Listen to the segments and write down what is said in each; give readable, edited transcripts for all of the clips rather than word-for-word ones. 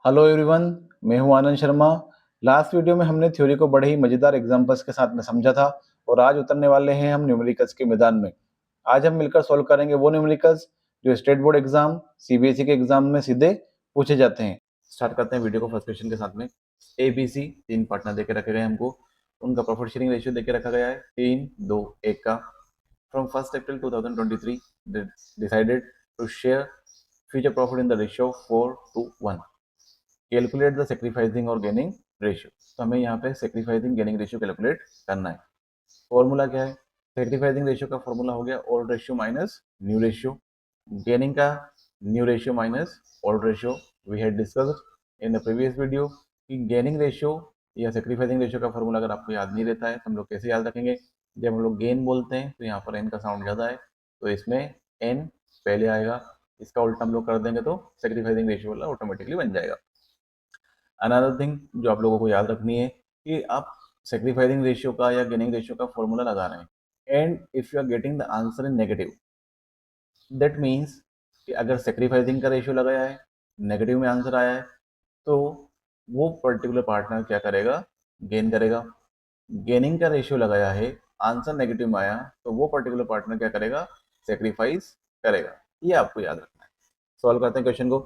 Hello everyone, मैं हूं Anand Sharma. Last video में हमने थ्योरी को बड़े ही मज़ेदार एग्जांपल्स के साथ में समझा था और आज उतरने वाले हैं हम न्यूमेरिकल्स के मैदान में। आज हम मिलकर सॉल्व करेंगे वो न्यूमेरिकल्स जो स्टेट बोर्ड एग्जाम, सीबीएसई के एग्जाम में सीधे पूछे जाते हैं। स्टार्ट करते हैं वीडियो को फर्स्ट क्वेश्चन के साथ में। ए बी सी तीन पार्टनर देके रखे गए हमको, उनका प्रॉफिट शेयरिंग रेशियो देके रखा गया है 3-2-1 का। From 1 April 2023 decided to share future profit in the ratio 4:1। Calculate the sacrificing और गेनिंग रेशियो। तो हमें यहाँ पे सेक्रीफाइसिंग गेनिंग रेशियो कैलकुलेट करना है। फॉर्मूला क्या है? सेक्रीफाइसिंग रेशियो का फॉर्मूला हो गया old ratio minus new ratio. Gaining का new ratio minus old ratio. We had discussed in the previous video कि गेनिंग रेशियो या सेक्रीफाइसिंग रेशियो का फॉर्मूला अगर आपको याद नहीं रहता है तो हम लोग कैसे याद रखेंगे? जब हम लोग गेन बोलते हैं तो यहाँ पर एन का साउंड ज़्यादा है, तो इसमें एन पहले आएगा। इसका उल्टा हम लोग कर देंगे तो सेक्रीफाइसिंग रेशियो वाला ऑटोमेटिकली बन जाएगा। अनदर थिंग जो आप लोगों को याद रखनी है कि आप सेक्रीफाइसिंग रेशियो का या गेनिंग रेशियो का फॉर्मूला लगा रहे हैं and if you are getting the answer in negative, that means कि अगर सेक्रीफाइसिंग का रेशियो लगाया है, नेगेटिव में आंसर आया है, तो वो पर्टिकुलर पार्टनर क्या करेगा? गेन करेगा। गेनिंग का रेशियो लगाया है, आंसर नेगेटिव में आया, तो वो पर्टिकुलर पार्टनर क्या करेगा? सेक्रीफाइस करेगा। ये आपको याद रखना है। सॉल्व करते हैं क्वेश्चन को।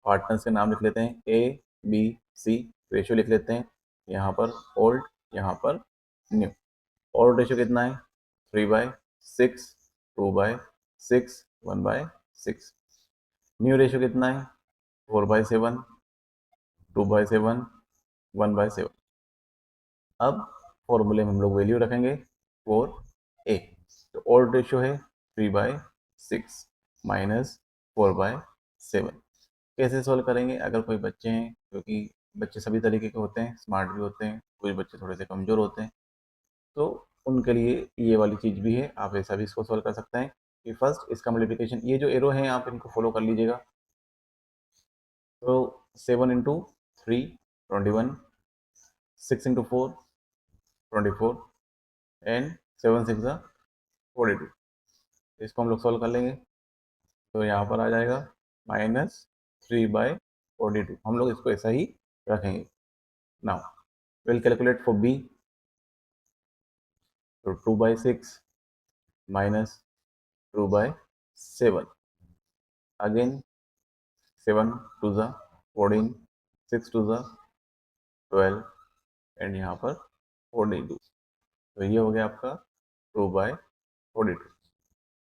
पार्टनर्स के नाम लिख लेते हैं, ए बी सी। रेशियो लिख लेते हैं, यहाँ पर ओल्ड, यहाँ पर न्यू। ओल्ड रेशियो कितना है? 3/6, 2/6, 1/6। न्यू रेशियो कितना है? 4/7, 2/7, 1/7। अब फॉर्मूले में हम लोग वैल्यू रखेंगे 4a। तो ओल्ड रेशियो है 3/6 माइनस 4/7। कैसे सोल्व करेंगे? अगर कोई बच्चे हैं, क्योंकि बच्चे सभी तरीके के होते हैं, स्मार्ट भी होते हैं, कुछ बच्चे थोड़े से कमज़ोर होते हैं, तो उनके लिए ये वाली चीज़ भी है। आप ऐसा भी इसको सोल्व कर सकते हैं कि फर्स्ट इसका मल्टीप्लिकेशन, ये जो एरो हैं आप इनको फॉलो कर लीजिएगा। तो 7 इंटू 3 21, 6 इंटू 4 24 एंड 7 6 42। इसको हम लोग सोल्व कर लेंगे तो यहाँ पर आ जाएगा -3/42। हम लोग इसको ऐसा ही रखेंगे। Now we'll calculate for b. So 2/6 minus 2/7. Again 7 to the 14, 6 to the 12 and यहाँ पर 42। तो ये हो गया आपका 2/42।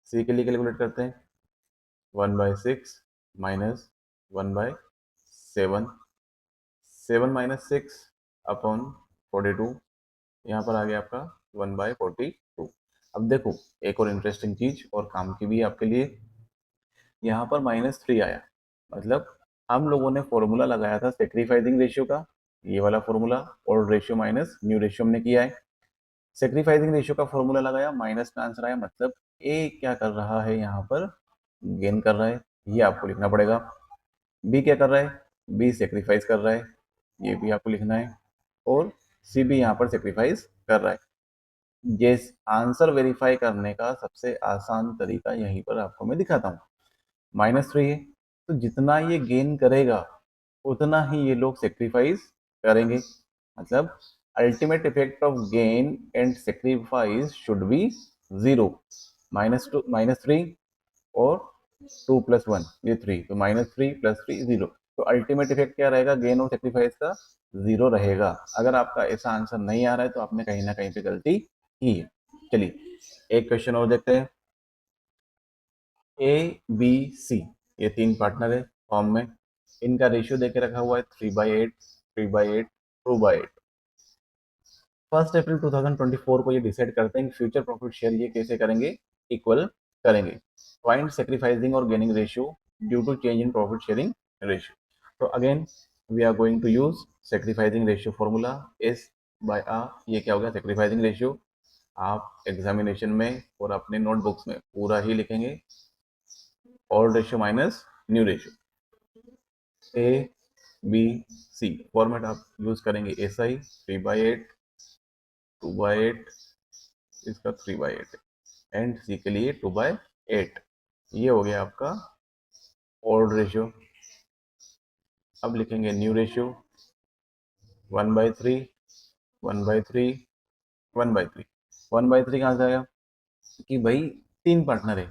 सी के लिए कैलकुलेट करते हैं। 1/6 माइनस 1/7, 7 माइनस 6 अपॉन 42, यहाँ पर आ गया आपका 1/42। अब देखो एक और इंटरेस्टिंग चीज और काम की भी आपके लिए, यहाँ पर -3 आया, मतलब हम लोगों ने फॉर्मूला लगाया था सेक्रीफाइसिंग रेशियो का, ये वाला formula old ratio minus new ratio हमने किया है। सेक्रीफाइसिंग रेशियो का फॉर्मूला लगाया, माइनस में आंसर आया, मतलब ए क्या कर रहा है? यहाँ पर गेन कर रहा है, ये आपको लिखना पड़ेगा। बी क्या कर रहा है? बी सेक्रीफाइस कर रहा है, ये भी आपको लिखना है। और सी भी यहाँ पर सेक्रीफाइस कर रहा है। ये आंसर वेरीफाई करने का सबसे आसान तरीका यहीं पर आपको मैं दिखाता हूँ। -3 है, तो जितना ये गेन करेगा उतना ही ये लोग सेक्रीफाइस करेंगे। मतलब ultimate effect of gain and sacrifice should be 0। -3 और 2 + 1 ये 3, तो -3 + 3 0। तो अल्टीमेट इफेक्ट क्या रहेगा? गेन और सेक्रीफाइस का 0 रहेगा। अगर आपका ऐसा आंसर नहीं आ रहा है तो आपने कहीं ना कहीं पे गलती की है। चलिए एक क्वेश्चन और देखते हैं। ए बी सी ये तीन पार्टनर है फॉर्म में, इनका रेशियो देके रखा हुआ है 3/8, 3/8, 2/8। 1 अप्रैल 2024 को ये डिसाइड करते हैं कि फ्यूचर प्रॉफिट शेयर ये कैसे करेंगे? इक्वल करेंगे। फाइंड सेक्रीफाइसिंग और gaining ratio due to change in profit sharing ratio. तो again we are going to use sacrificing ratio formula S/R। ये क्या हो गया? Sacrificing ratio. आप एग्जामिनेशन में और अपने नोटबुक्स में पूरा ही लिखेंगे old ratio minus new ratio. A B C format आप यूज करेंगे SI 3/8, 2/8, इसका 3/8 एंड सी के लिए 2/8। ये हो गया आपका ओल्ड रेशियो। अब लिखेंगे न्यू रेशियो 1/3, 1/3, 1/3। 1/3 कहाँ से आया कि भाई 3 पार्टनर है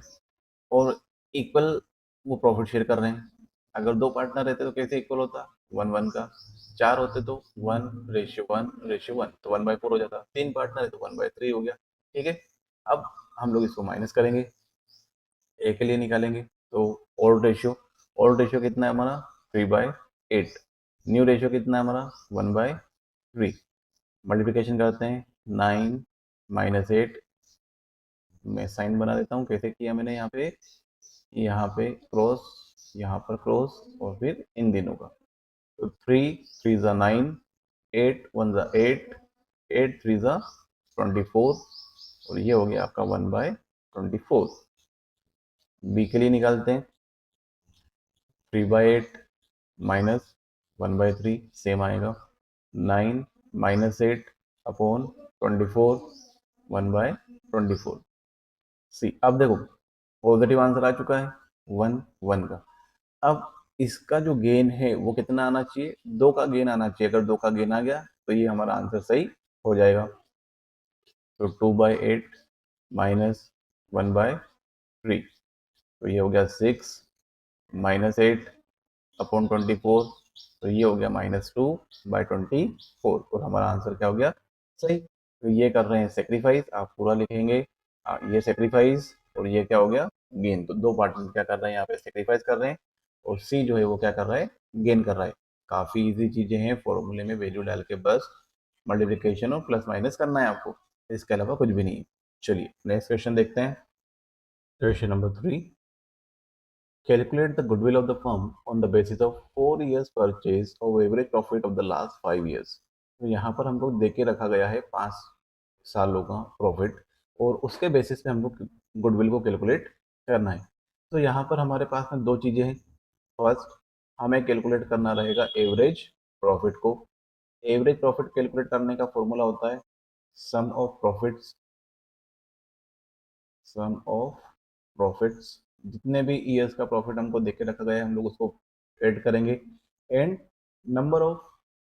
और इक्वल वो प्रॉफिट शेयर कर रहे हैं। अगर 2 पार्टनर रहते तो कैसे इक्वल होता, 1/1 का। 4 होते तो 1:1:1, तो 1/4 हो जाता। 3 पार्टनर है तो 1/3 हो गया। ठीक है, अब हम लोग इसको माइनस करेंगे, ए के लिए निकालेंगे तो ओल्ड रेशियो कितना है हमारा 3/8। न्यू रेशियो कितना है हमारा 1/3। मल्टीप्लिकेशन करते हैं 9 माइनस 8। मैं साइन बना देता हूँ, कैसे किया मैंने यहाँ पे क्रॉस, यहाँ पर क्रॉस और फिर इन दिनों का। तो 3 3 9, 8 1 8, 8 3 24 और ये हो गया आपका 1/24। बी के लिए निकालते हैं 3/8 माइनस 1/3 सेम आएगा। 9 माइनस 8 अपॉन 24 1/24। सी, अब देखो पॉजिटिव आंसर आ चुका है 1 का। अब इसका जो गेन है वो कितना आना चाहिए, 2 का गेन आना चाहिए। अगर 2 का गेन आ गया तो ये हमारा आंसर सही हो जाएगा। तो 2/8 माइनस 1/3, तो ये हो गया 6 माइनस 8 अपॉन 24, तो ये हो गया -2/24 और हमारा आंसर क्या हो गया सही। तो ये कर रहे हैं सेक्रीफाइस, आप पूरा लिखेंगे। ये सेक्रीफाइस और ये क्या हो गया गेन। तो 2 पार्टनर क्या कर रहे हैं यहाँ पे सेक्रीफाइस कर रहे हैं और सी जो है वो क्या कर रहा है गेन कर रहा है। काफी इजी चीजें हैं, फॉर्मूले में वैल्यू डाल के बस मल्टीप्लिकेशन और प्लस माइनस करना है आपको, इसके अलावा कुछ भी नहीं है। चलिए नेक्स्ट क्वेश्चन देखते हैं। Question number 3, calculate the goodwill of the firm on the basis of 4 years purchase of average profit of the last 5 years। तो यहाँ पर हमको दे के रखा गया है 5 सालों का प्रॉफिट और उसके बेसिस पे हमको गुडविल को कैलकुलेट करना है। तो यहाँ पर हमारे पास में 2 चीज़ें हैं। फर्स्ट, हमें कैलकुलेट करना रहेगा एवरेज प्रॉफिट को। एवरेज प्रॉफिट कैलकुलेट करने का फॉर्मूला होता है sum of profits, sum of profits. जितने भी ईयर्स का प्रॉफिट हमको देख के रखा गया है हम लोग उसको ऐड करेंगे एंड नंबर ऑफ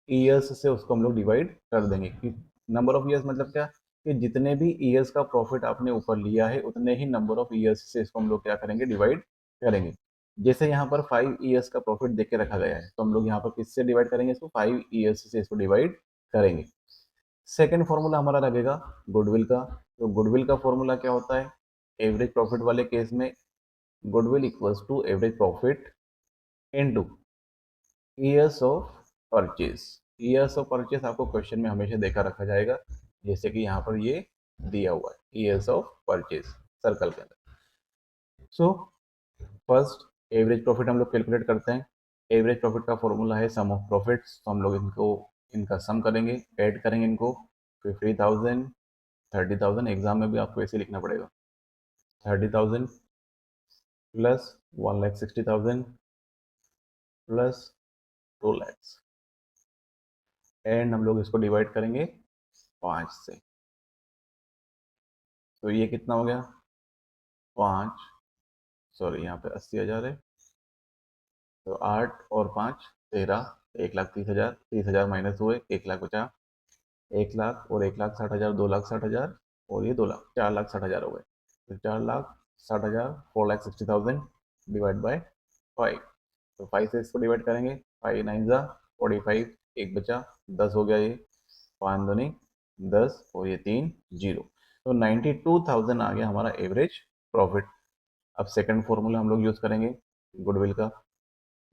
ईयर्स से उसको हम लोग डिवाइड कर देंगे। कि नंबर ऑफ ईयर्स मतलब क्या, कि जितने भी ईयर्स का प्रॉफिट आपने ऊपर लिया है उतने ही नंबर ऑफ ईयर्स से इसको हम लोग क्या करेंगे डिवाइड करेंगे। जैसे यहाँ पर 5 ईयर्स का प्रॉफिट देख के रखा गया है तो हम लोग यहाँ पर किससे डिवाइड करेंगे इसको, 5 ईयर्स से इसको डिवाइड करेंगे। सेकेंड फॉर्मूला हमारा लगेगा गुडविल का। तो गुडविल का फॉर्मूला क्या होता है, एवरेज प्रॉफिट वाले केस में goodwill equals to average profit into years of purchase. Years of purchase आपको क्वेश्चन में हमेशा देखा रखा जाएगा, जैसे कि यहाँ पर ये दिया हुआ है ईयर्स ऑफ परचेज सर्कल के अंदर। सो फर्स्ट एवरेज प्रॉफिट हम लोग कैलकुलेट करते हैं। एवरेज प्रॉफिट का फॉर्मूला है सम ऑफ प्रॉफिट्स, तो हम लोग इनका सम करेंगे, ऐड करेंगे इनको। 50,000 30,000, एग्जाम में भी आपको ऐसे लिखना पड़ेगा 30,000 प्लस 1,60,000 प्लस 2 lakhs एंड हम लोग इसको डिवाइड करेंगे 5 से। तो ये कितना हो गया 5, सॉरी यहाँ पे 80,000 है, तो 8 और 5 13, 1,30,000, 30,000 माइनस हुए 1 लाख बचा। 1 लाख और 1,60,000, 2,60,000 और ये 2 लाख, 4,60,000 हो गए। तो 4,60,000 4,60,000 डिवाइड बाय 5। तो 5 से इसको डिवाइड करेंगे, 5 9 जा 45, एक बचा 10 हो गया, ये 5 दूनी 10 और ये 3 0। तो 92,000 आ गया हमारा एवरेज प्रॉफिट। अब सेकंड फॉर्मूला हम लोग यूज करेंगे गुडविल का।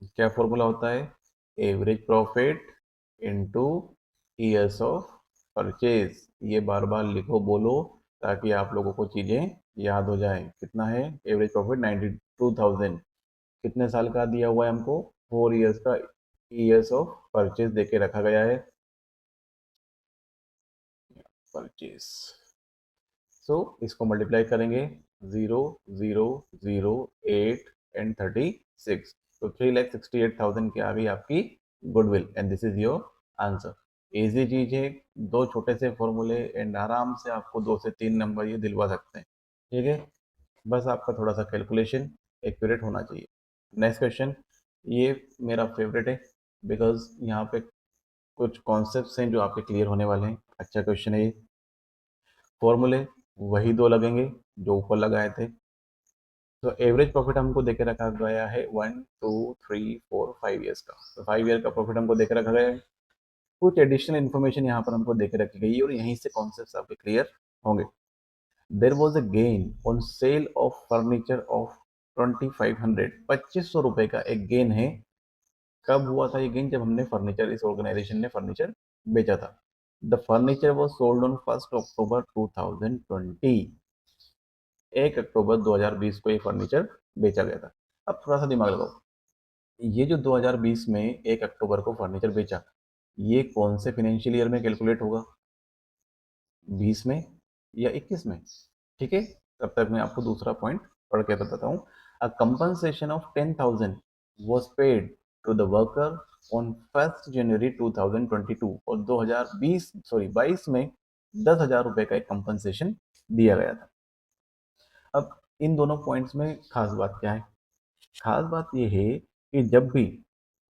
क्या फॉर्मूला होता है, average profit into years of purchase. ये बार बार लिखो बोलो ताकि आप लोगों को चीजें याद हो जाए। कितना है एवरेज प्रॉफिट 92,000, कितने साल का दिया हुआ है हमको 4 ईयर्स का ईयर्स ऑफ परचेज देके रखा गया है परचेज। सो इसको मल्टीप्लाई करेंगे 0 0 0 8 एंड 36, तो 3,68,000 की आ गई आपकी goodwill and this is your answer. Easy चीज है, 2 छोटे से फॉर्मूले एंड आराम से आपको 2 से 3 नंबर ये दिलवा सकते हैं। ठीक है, बस आपका थोड़ा सा कैलकुलेशन एक्यूरेट होना चाहिए। नेक्स्ट क्वेश्चन, ये मेरा फेवरेट है, बिकॉज यहाँ पे कुछ कॉन्सेप्ट्स हैं जो आपके क्लियर होने वाले हैं। अच्छा क्वेश्चन है ये। फॉर्मूले वही दो लगेंगे जो ऊपर लगाए थे। तो एवरेज प्रॉफिट हमको देके रखा गया है 1 2 3 4 5 ईयर्स का। तो 5 ईयर का प्रॉफिट हमको देके रखा गया है। कुछ एडिशनल इन्फॉर्मेशन यहाँ पर हमको देके रखी गई है और यहीं से कॉन्सेप्ट्स आपके क्लियर होंगे। There was a gain on sale of furniture of 2500, 2500 रुपए का एक गेन है। कब हुआ था ये गेन? जब हमने फर्नीचर, इस ऑर्गेनाइजेशन ने फर्नीचर बेचा था। The furniture was sold on 1 अक्टूबर 2020। 1 अक्टूबर 2020 को ये फर्नीचर बेचा गया था। अब थोड़ा सा दिमाग लगाओ, ये जो 2020 में 1 अक्टूबर को फर्नीचर बेचा, ये कौन से फाइनेंशियल ईयर में कैलकुलेट होगा? 20 में या 21 में? ठीक है, तब तक मैं आपको दूसरा पॉइंट पढ़ के बताता हूँ। A compensation of 10,000 was paid to the worker on 1 January 2022 और 22 में 10,000 रुपए का एक कंपनसेशन दिया गया था। अब इन दोनों पॉइंट्स में खास बात क्या है? खास बात यह है कि जब भी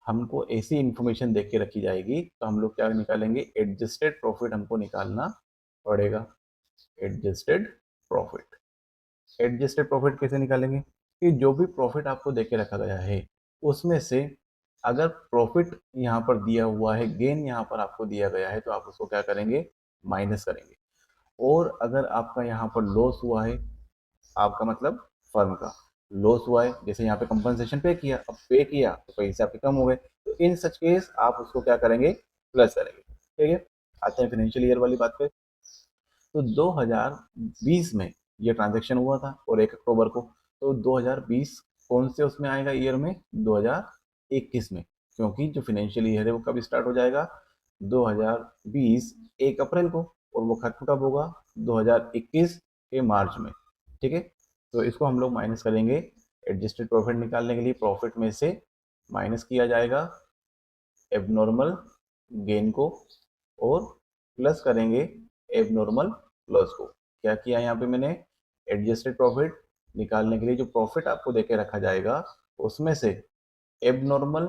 हमको ऐसी इंफॉर्मेशन देख के रखी जाएगी तो हम लोग क्या निकालेंगे? एडजस्टेड प्रॉफिट हमको निकालना पड़ेगा। Adjusted profit. एडजस्टेड प्रॉफिट कैसे निकालेंगे? कि जो भी प्रॉफिट आपको देके रखा गया है उसमें से अगर प्रॉफिट यहाँ पर दिया हुआ है, गेन यहाँ पर आपको दिया गया है, तो आप उसको क्या करेंगे? माइनस करेंगे। और अगर आपका यहाँ पर लॉस हुआ है, आपका मतलब फर्म का लॉस हुआ है, जैसे यहाँ पे कंपनसेशन पे किया, अब पे किया तो पैसे आपके कम हो गए, तो इन सच केस आप उसको क्या करेंगे? प्लस करेंगे। ठीक है, आते हैं फाइनेंशियल ईयर वाली बात पे। तो 2020 में ये ट्रांजैक्शन हुआ था और 1 अक्टूबर को, तो 2020 कौन से उसमें आएगा ईयर में? 2021 में, क्योंकि जो फाइनेंशियल ईयर है वो कब स्टार्ट हो जाएगा? 2020 1 अप्रैल को, और वो खत्म कब होगा? 2021 के मार्च में। ठीक है, तो इसको हम लोग माइनस करेंगे। एडजस्टेड प्रॉफिट निकालने के लिए प्रॉफिट में से माइनस किया जाएगा एबनॉर्मल गेन को और प्लस करेंगे एबनॉर्मल लॉस को। क्या किया यहाँ पे मैंने? एडजस्टेड प्रॉफिट निकालने के लिए जो प्रॉफिट आपको देके रखा जाएगा उसमें से एबनॉर्मल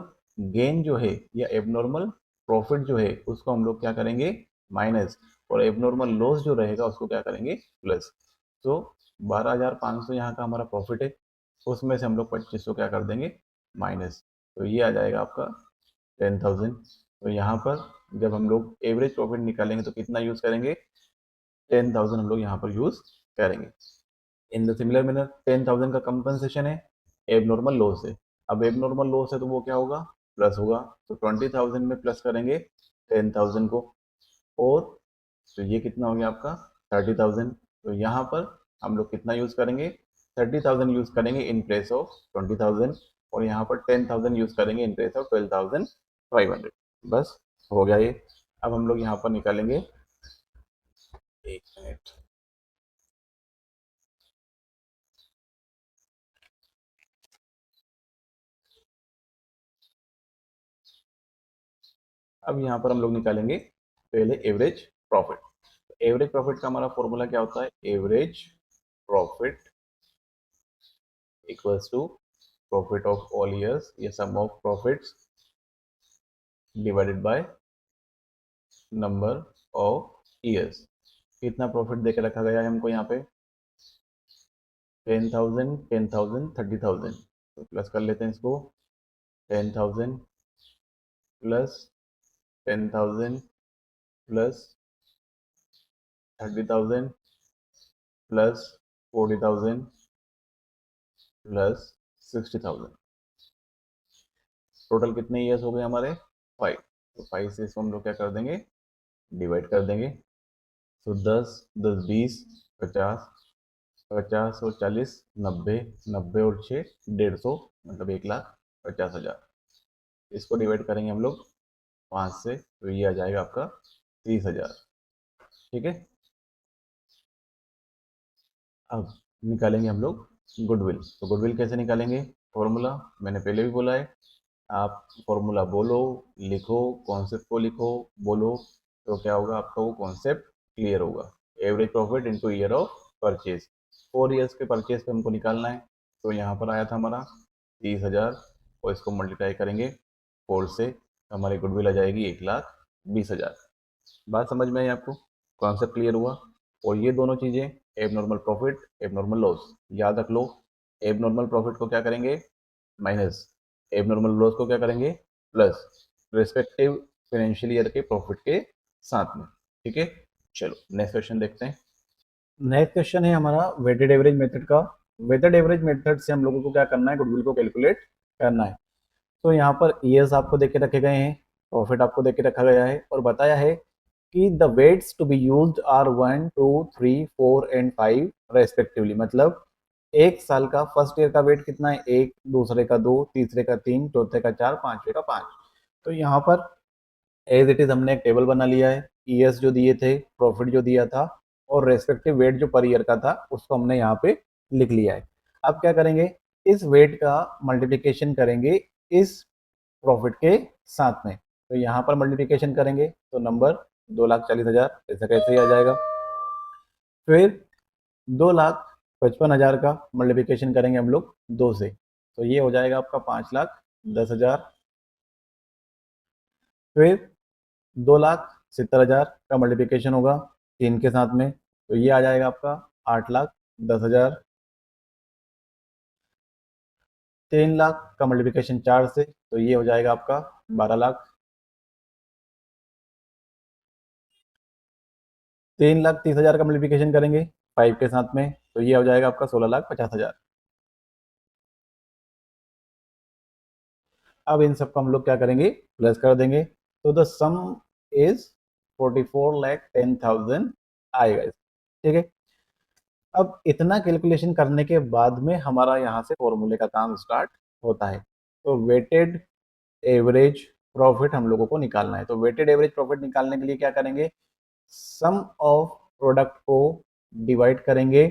गेन जो है या एबनॉर्मल प्रॉफिट जो है उसको हम लोग क्या करेंगे? माइनस, और एबनॉर्मल लॉस जो रहेगा उसको क्या करेंगे? प्लस। तो 12,500 यहाँ का हमारा प्रॉफिट है, उसमें से हम लोग 2500 क्या कर देंगे? माइनस। तो ये आ जाएगा आपका 10,000। तो यहाँ पर जब हम लोग एवरेज प्रॉफिट निकालेंगे तो कितना यूज करेंगे? 10,000 हम लोग यहाँ पर यूज करेंगे। इन द सिमिलर मैनर 10,000 का कंपनसेशन है, एबनॉर्मल लॉस है। अब एबनॉर्मल लॉस है तो वो क्या होगा? प्लस होगा। तो 20,000 में प्लस करेंगे 10,000 को, और तो ये कितना हो गया आपका? 30,000। तो यहाँ पर हम लोग कितना यूज करेंगे? 30,000 यूज करेंगे इन प्लेस ऑफ 20,000, और यहाँ पर 10,000 यूज करेंगे इन प्लेस ऑफ 12,500। बस हो गया ये। अब हम लोग यहाँ पर निकालेंगे, एक मिनट, अब यहाँ पर हम लोग निकालेंगे पहले एवरेज प्रॉफिट। एवरेज प्रॉफिट का हमारा फॉर्मूला क्या होता है? Average profit equals to profit of all years या sum of profits divided by number of years. कितना प्रॉफिट देकर रखा गया है हमको यहाँ पे? 10,000, 10,000, 30,000। तो प्लस कर लेते हैं इसको। 10,000 plus 10,000 plus 30,000 plus 40,000 plus 60,000। Total कितने ईयर्स हो गए हमारे? 5। तो 5 से इसको हम लोग क्या कर देंगे? डिवाइड कर देंगे। तो 10, 10, 20, 50, 50 और 40, 90, 90 और 6, 150, मतलब 1,50,000। इसको डिवाइड करेंगे हम लोग 5 से, तो ये आ जाएगा आपका 30,000। ठीक है, अब निकालेंगे हम लोग गुडविल। तो गुडविल कैसे निकालेंगे? फॉर्मूला मैंने पहले भी बोला है, आप फॉर्मूला बोलो, लिखो, कॉन्सेप्ट को लिखो, बोलो, तो क्या होगा? आपका वो कॉन्सेप्ट क्लियर होगा। Average profit into year of purchase. 4 years के परचेज पे हमको निकालना है। तो यहाँ पर आया था हमारा 30,000, और इसको मल्टीप्लाई करेंगे 4 से, हमारी गुडविल आ जाएगी 1,20,000। बात समझ में आई आपको? कॉन्सेप्ट क्लियर हुआ? और ये दोनों चीज़ें, एबनॉर्मल प्रॉफिट, एबनॉर्मल लॉस, याद रख लो। एबनॉर्मल प्रॉफिट को क्या करेंगे? माइनस। एबनॉर्मल लॉस को क्या करेंगे? प्लस। रिस्पेक्टिव फाइनेंशियल ईयर के प्रॉफिट के साथ में। ठीक है, चलो नेक्स्ट क्वेश्चन देखते हैं। नेक्स्ट क्वेश्चन है हमारा वेटेड एवरेज मेथड का। वेटेड एवरेज मेथड से हम लोगों को क्या करना है? गुडविल को कैलकुलेट करना है। तो यहाँ पर ईयर्स आपको देके रखे गए हैं, प्रॉफिट आपको देके रखा गया है और बताया है कि the weights to be used are 1, 2, 3, 4 and 5 respectively. मतलब एक साल का फर्स्ट ईयर का वेट कितना है? 1, दूसरे का 2, तीसरे का 3, चौथे का 4, पांचवे का 5। तो यहाँ पर एज इट इज हमने एक टेबल बना लिया है। ईयर्स जो दिए थे, प्रॉफिट जो दिया था और रेस्पेक्टिव वेट जो पर ईयर का था उसको हमने यहाँ पे लिख लिया है। अब क्या करेंगे? इस वेट का मल्टीप्लिकेशन करेंगे इस प्रॉफिट के साथ में। तो यहाँ पर मल्टीप्लिकेशन करेंगे तो नंबर 2,40,000 ऐसा कैसे ही आ जाएगा। फिर 2,55,000 का मल्टीप्लिकेशन करेंगे हम लोग 2 से, तो ये हो जाएगा आपका 5,10,000। फिर 2,70,000 का मल्टीप्लिकेशन होगा 3 के साथ में, तो ये आ जाएगा आपका 8,10,000। 3 लाख का मल्टीप्लिकेशन 4 से, तो ये हो जाएगा आपका 12 लाख। 3,30,000 का मल्टीप्लिकेशन करेंगे 5 के साथ में, तो ये हो जाएगा आपका 16,50,000। अब इन सबको हम लोग क्या करेंगे? प्लस कर देंगे, तो द सम इज 44,10,000 आएगा। ठीक है, अब इतना कैलकुलेशन करने के बाद में हमारा यहाँ से फॉर्मूले का काम स्टार्ट होता है। तो वेटेड एवरेज प्रॉफिट हम लोगों को निकालना है। तो वेटेड एवरेज प्रॉफिट निकालने के लिए क्या करेंगे? सम ऑफ प्रोडक्ट को डिवाइड करेंगे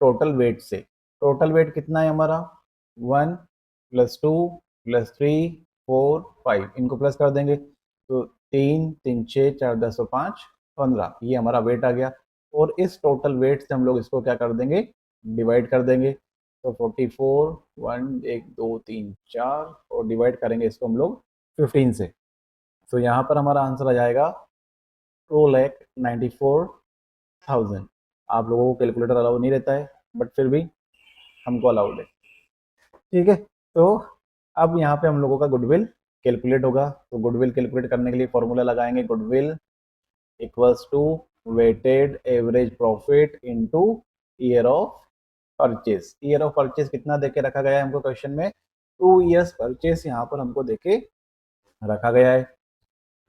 टोटल वेट से। टोटल वेट कितना है हमारा? 1 + 2 + 3 4 5, इनको प्लस कर देंगे तो 3 3 6 4 10 और 5 15, ये हमारा वेट आ गया। और इस टोटल वेट से हम लोग इसको क्या कर देंगे? डिवाइड कर देंगे। तो 44 1 1 2 3 4 और डिवाइड करेंगे इसको हम लोग 15 से। तो यहाँ पर हमारा आंसर आ जाएगा 2,94,000। आप लोगों को कैलकुलेटर अलाउ नहीं रहता है, बट फिर भी हमको अलाउड है। ठीक है, तो अब यहाँ पे हम लोगों का गुडविल कैलकुलेट होगा। तो गुडविल कैलकुलेट करने के लिए फॉर्मूला लगाएंगे, goodwill equals to weighted average profit into year of purchase. Year of purchase कितना देके रखा गया है हमको क्वेश्चन में? 2 ईयर्स परचेज यहाँ पर हमको देके रखा गया है।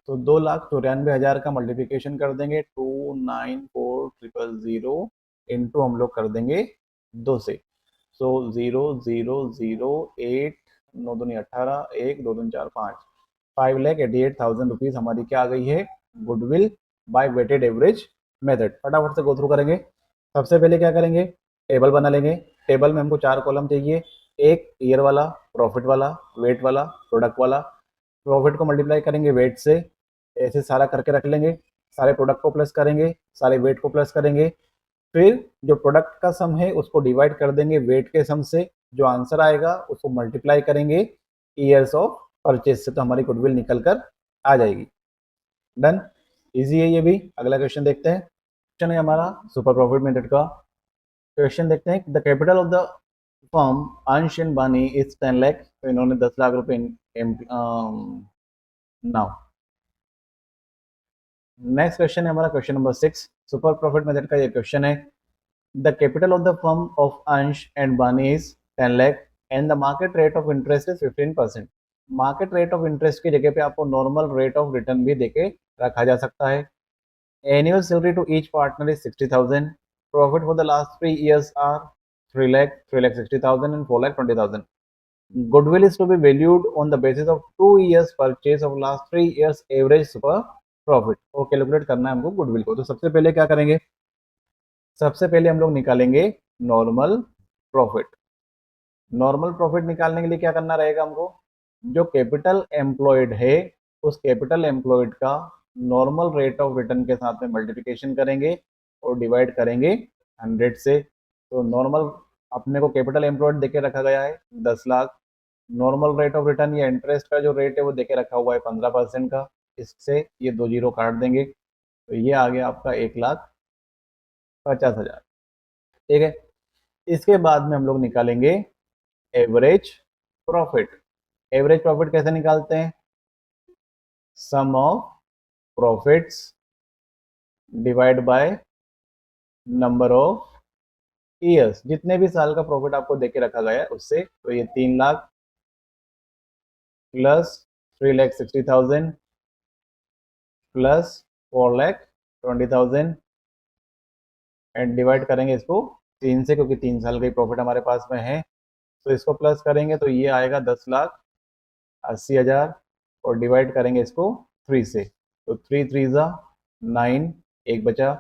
तो 2,94,000 का मल्टीप्लिकेशन कर देंगे 294,000 इंटू हम लोग कर देंगे 2 से। सो 0,008 9 दूनी 18 1 2 दूनी 4 5 5,88,000 रुपीज हमारी क्या आ गई है? Goodwill by weighted average method. फटाफट से गो थ्रू करेंगे। सबसे पहले क्या करेंगे? टेबल बना लेंगे। टेबल में हमको 4 कॉलम चाहिए, एक ईयर वाला, प्रॉफिट वाला, वेट वाला, प्रोडक्ट वाला। प्रॉफिट को मल्टीप्लाई करेंगे वेट से, ऐसे सारा करके रख लेंगे। सारे प्रोडक्ट को प्लस करेंगे, सारे वेट को प्लस करेंगे। फिर जो प्रोडक्ट का सम है उसको डिवाइड कर देंगे वेट के सम से। जो आंसर आएगा उसको मल्टीप्लाई करेंगे ईयर्स ऑफ परचेज से, तो हमारी गुडविल निकल कर आ जाएगी। डन, इजी है ये भी। अगला क्वेश्चन देखते हैं। क्वेश्चन है हमारा सुपर प्रॉफिट मेथड का। क्वेश्चन देखते हैं, the capital of the firm अंश एंड बानी इज 10 लाख। तो इन्होंने 10 लाख रुपए नाउ। नेक्स्ट क्वेश्चन है हमारा question number 6। Super profit method का ये क्वेश्चन है। The capital of the firm of अंश एंड बानी is 10 lakh and the market rate of interest is 15%। Market rate of interest की जगह पे आपको नॉर्मल रेट ऑफ रिटर्न भी देके रखा जा सकता है। Annual salary to each partner is 60,000। Profit for the last 3 years are 3 lakh, 3,60,000 and 4,20,000. Goodwill is to be valued on the basis of 2 years purchase of last 3 years average super profit। और calculate करना है हमको goodwill को। तो सबसे पहले क्या करेंगे? सबसे पहले हम लोग निकालेंगे नॉर्मल प्रॉफिट। नॉर्मल प्रॉफिट निकालने के लिए क्या करना रहेगा हमको? जो कैपिटल एम्प्लॉयड है उस कैपिटल एम्प्लॉयड का नॉर्मल रेट ऑफ रिटर्न के साथ में मल्टीप्लिकेशन करेंगे और डिवाइड करेंगे 100 से। तो नॉर्मल अपने को कैपिटल एम्प्लॉयड देके रखा गया है 10 lakh, normal rate of return या इंटरेस्ट का जो रेट है वो देके रखा हुआ है 15% का, इससे ये 2 जीरो काट देंगे तो ये आ गया आपका 1,50,000। ठीक है, इसके बाद में हम लोग निकालेंगे एवरेज प्रॉफिट। एवरेज प्रॉफिट कैसे निकालते हैं? Sum of profits divide by number of years, जितने भी साल का प्रॉफिट आपको देके रखा गया है उससे। तो ये 3,00,000 प्लस 3,60,000 प्लस 4,20,000 एंड डिवाइड करेंगे इसको 3 से, क्योंकि 3 साल का ही प्रॉफिट हमारे पास में है। तो इसको प्लस करेंगे तो ये आएगा 10,80,000 और डिवाइड करेंगे इसको 3 से। तो 3 3 ज़ा 9, एक बचा,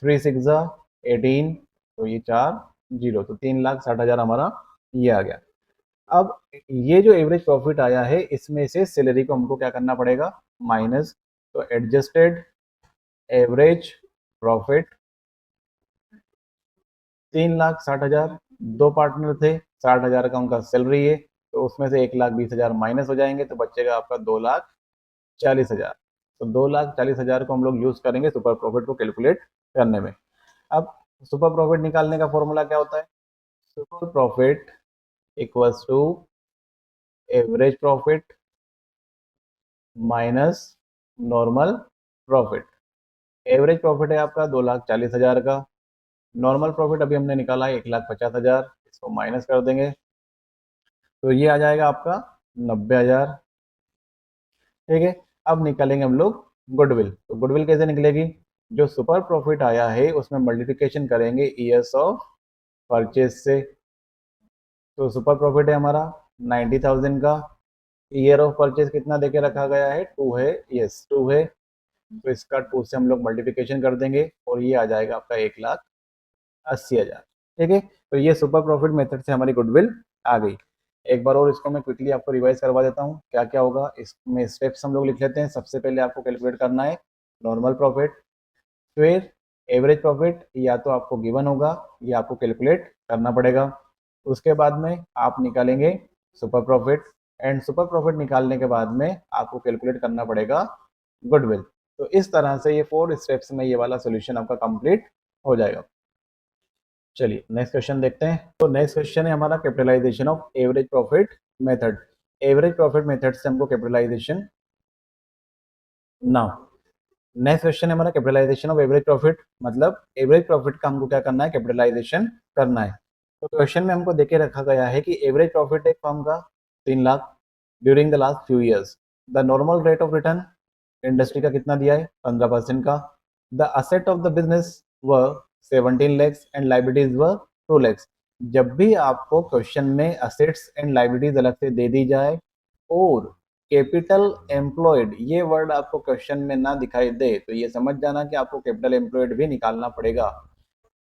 3 6 ज़ा 18, तो ये 4 जीरो, तो 3,60,000 हमारा ये आ गया। अब ये जो एवरेज प्रॉफिट आया है इसमें से सैलरी को हमको क्या करना पड़ेगा? माइनस। तो एडजस्टेड एवरेज प्रॉफिट 3,60,000, दो पार्टनर थे, 60,000 का उनका सैलरी है, तो उसमें से 1,20,000 माइनस हो जाएंगे तो बचेगा आपका 2,40,000। तो 2,40,000 को हम लोग यूज करेंगे सुपर प्रॉफिट को कैलकुलेट करने में। अब सुपर प्रॉफिट निकालने का फॉर्मूला क्या होता है? Super profit equals to average profit minus normal profit. Average profit है आपका 2,40,000 का, नॉर्मल प्रॉफिट अभी हमने निकाला है 1,50,000, इसको माइनस कर देंगे तो ये आ जाएगा आपका 90,000। ठीक है, अब निकालेंगे हम लोग गुडविल। तो गुडविल कैसे निकलेगी? जो सुपर प्रॉफिट आया है उसमें मल्टीप्लिकेशन करेंगे ईयर्स ऑफ परचेज से। तो सुपर प्रॉफिट है हमारा 90,000 का, ईयर ऑफ परचेज कितना देके रखा गया है? 2 है, यस 2 है, तो इसका 2 से हम लोग मल्टीप्लिकेशन कर देंगे और ये आ जाएगा आपका 1,80,000। ठीक है, तो ये सुपर प्रॉफिट मेथड से हमारी गुडविल आ गई। एक बार और इसको मैं क्विकली आपको रिवाइज करवा देता हूँ क्या क्या होगा। इसमें स्टेप्स हम लोग लिख लेते हैं। सबसे पहले आपको कैलकुलेट करना है नॉर्मल प्रॉफिट, फिर एवरेज प्रॉफिट, या तो आपको गिवन होगा या आपको कैलकुलेट करना पड़ेगा। उसके बाद में आप निकालेंगे super profit, and super profit निकालने के बाद में आपको कैलकुलेट करना पड़ेगा गुडविल। तो इस तरह से ये 4 स्टेप्स में ये वाला सोल्यूशन आपका कंप्लीट हो जाएगा। चलिए नेक्स्ट क्वेश्चन देखते हैं। तो नेक्स्ट क्वेश्चन है हमारा capitalisation of average profit method. Average profit method से हमको कैपिटलाइजेशन नाउ। नेक्स्ट क्वेश्चन है हमारा कैपिटलाइजेशन ऑफ एवरेज प्रॉफिट, मतलब एवरेज प्रॉफिट का हमको क्या करना है? कैपिटलाइजेशन करना है। तो क्वेश्चन में हमको देके रखा गया है कि एवरेज प्रॉफिट एक फर्म का 3,00,000 during the last few years, the normal rate of return industry का कितना दिया है? 15% का। The asset of the business व 17 lakhs एंड लाइबिलिटीज व 2 lakhs। जब भी आपको क्वेश्चन में असेट्स एंड लाइबिलिटीज अलग से दे दी जाए और कैपिटल एम्प्लॉयड ये वर्ड आपको क्वेश्चन में ना दिखाई दे तो ये समझ जाना कि आपको कैपिटल एम्प्लॉयड भी निकालना पड़ेगा।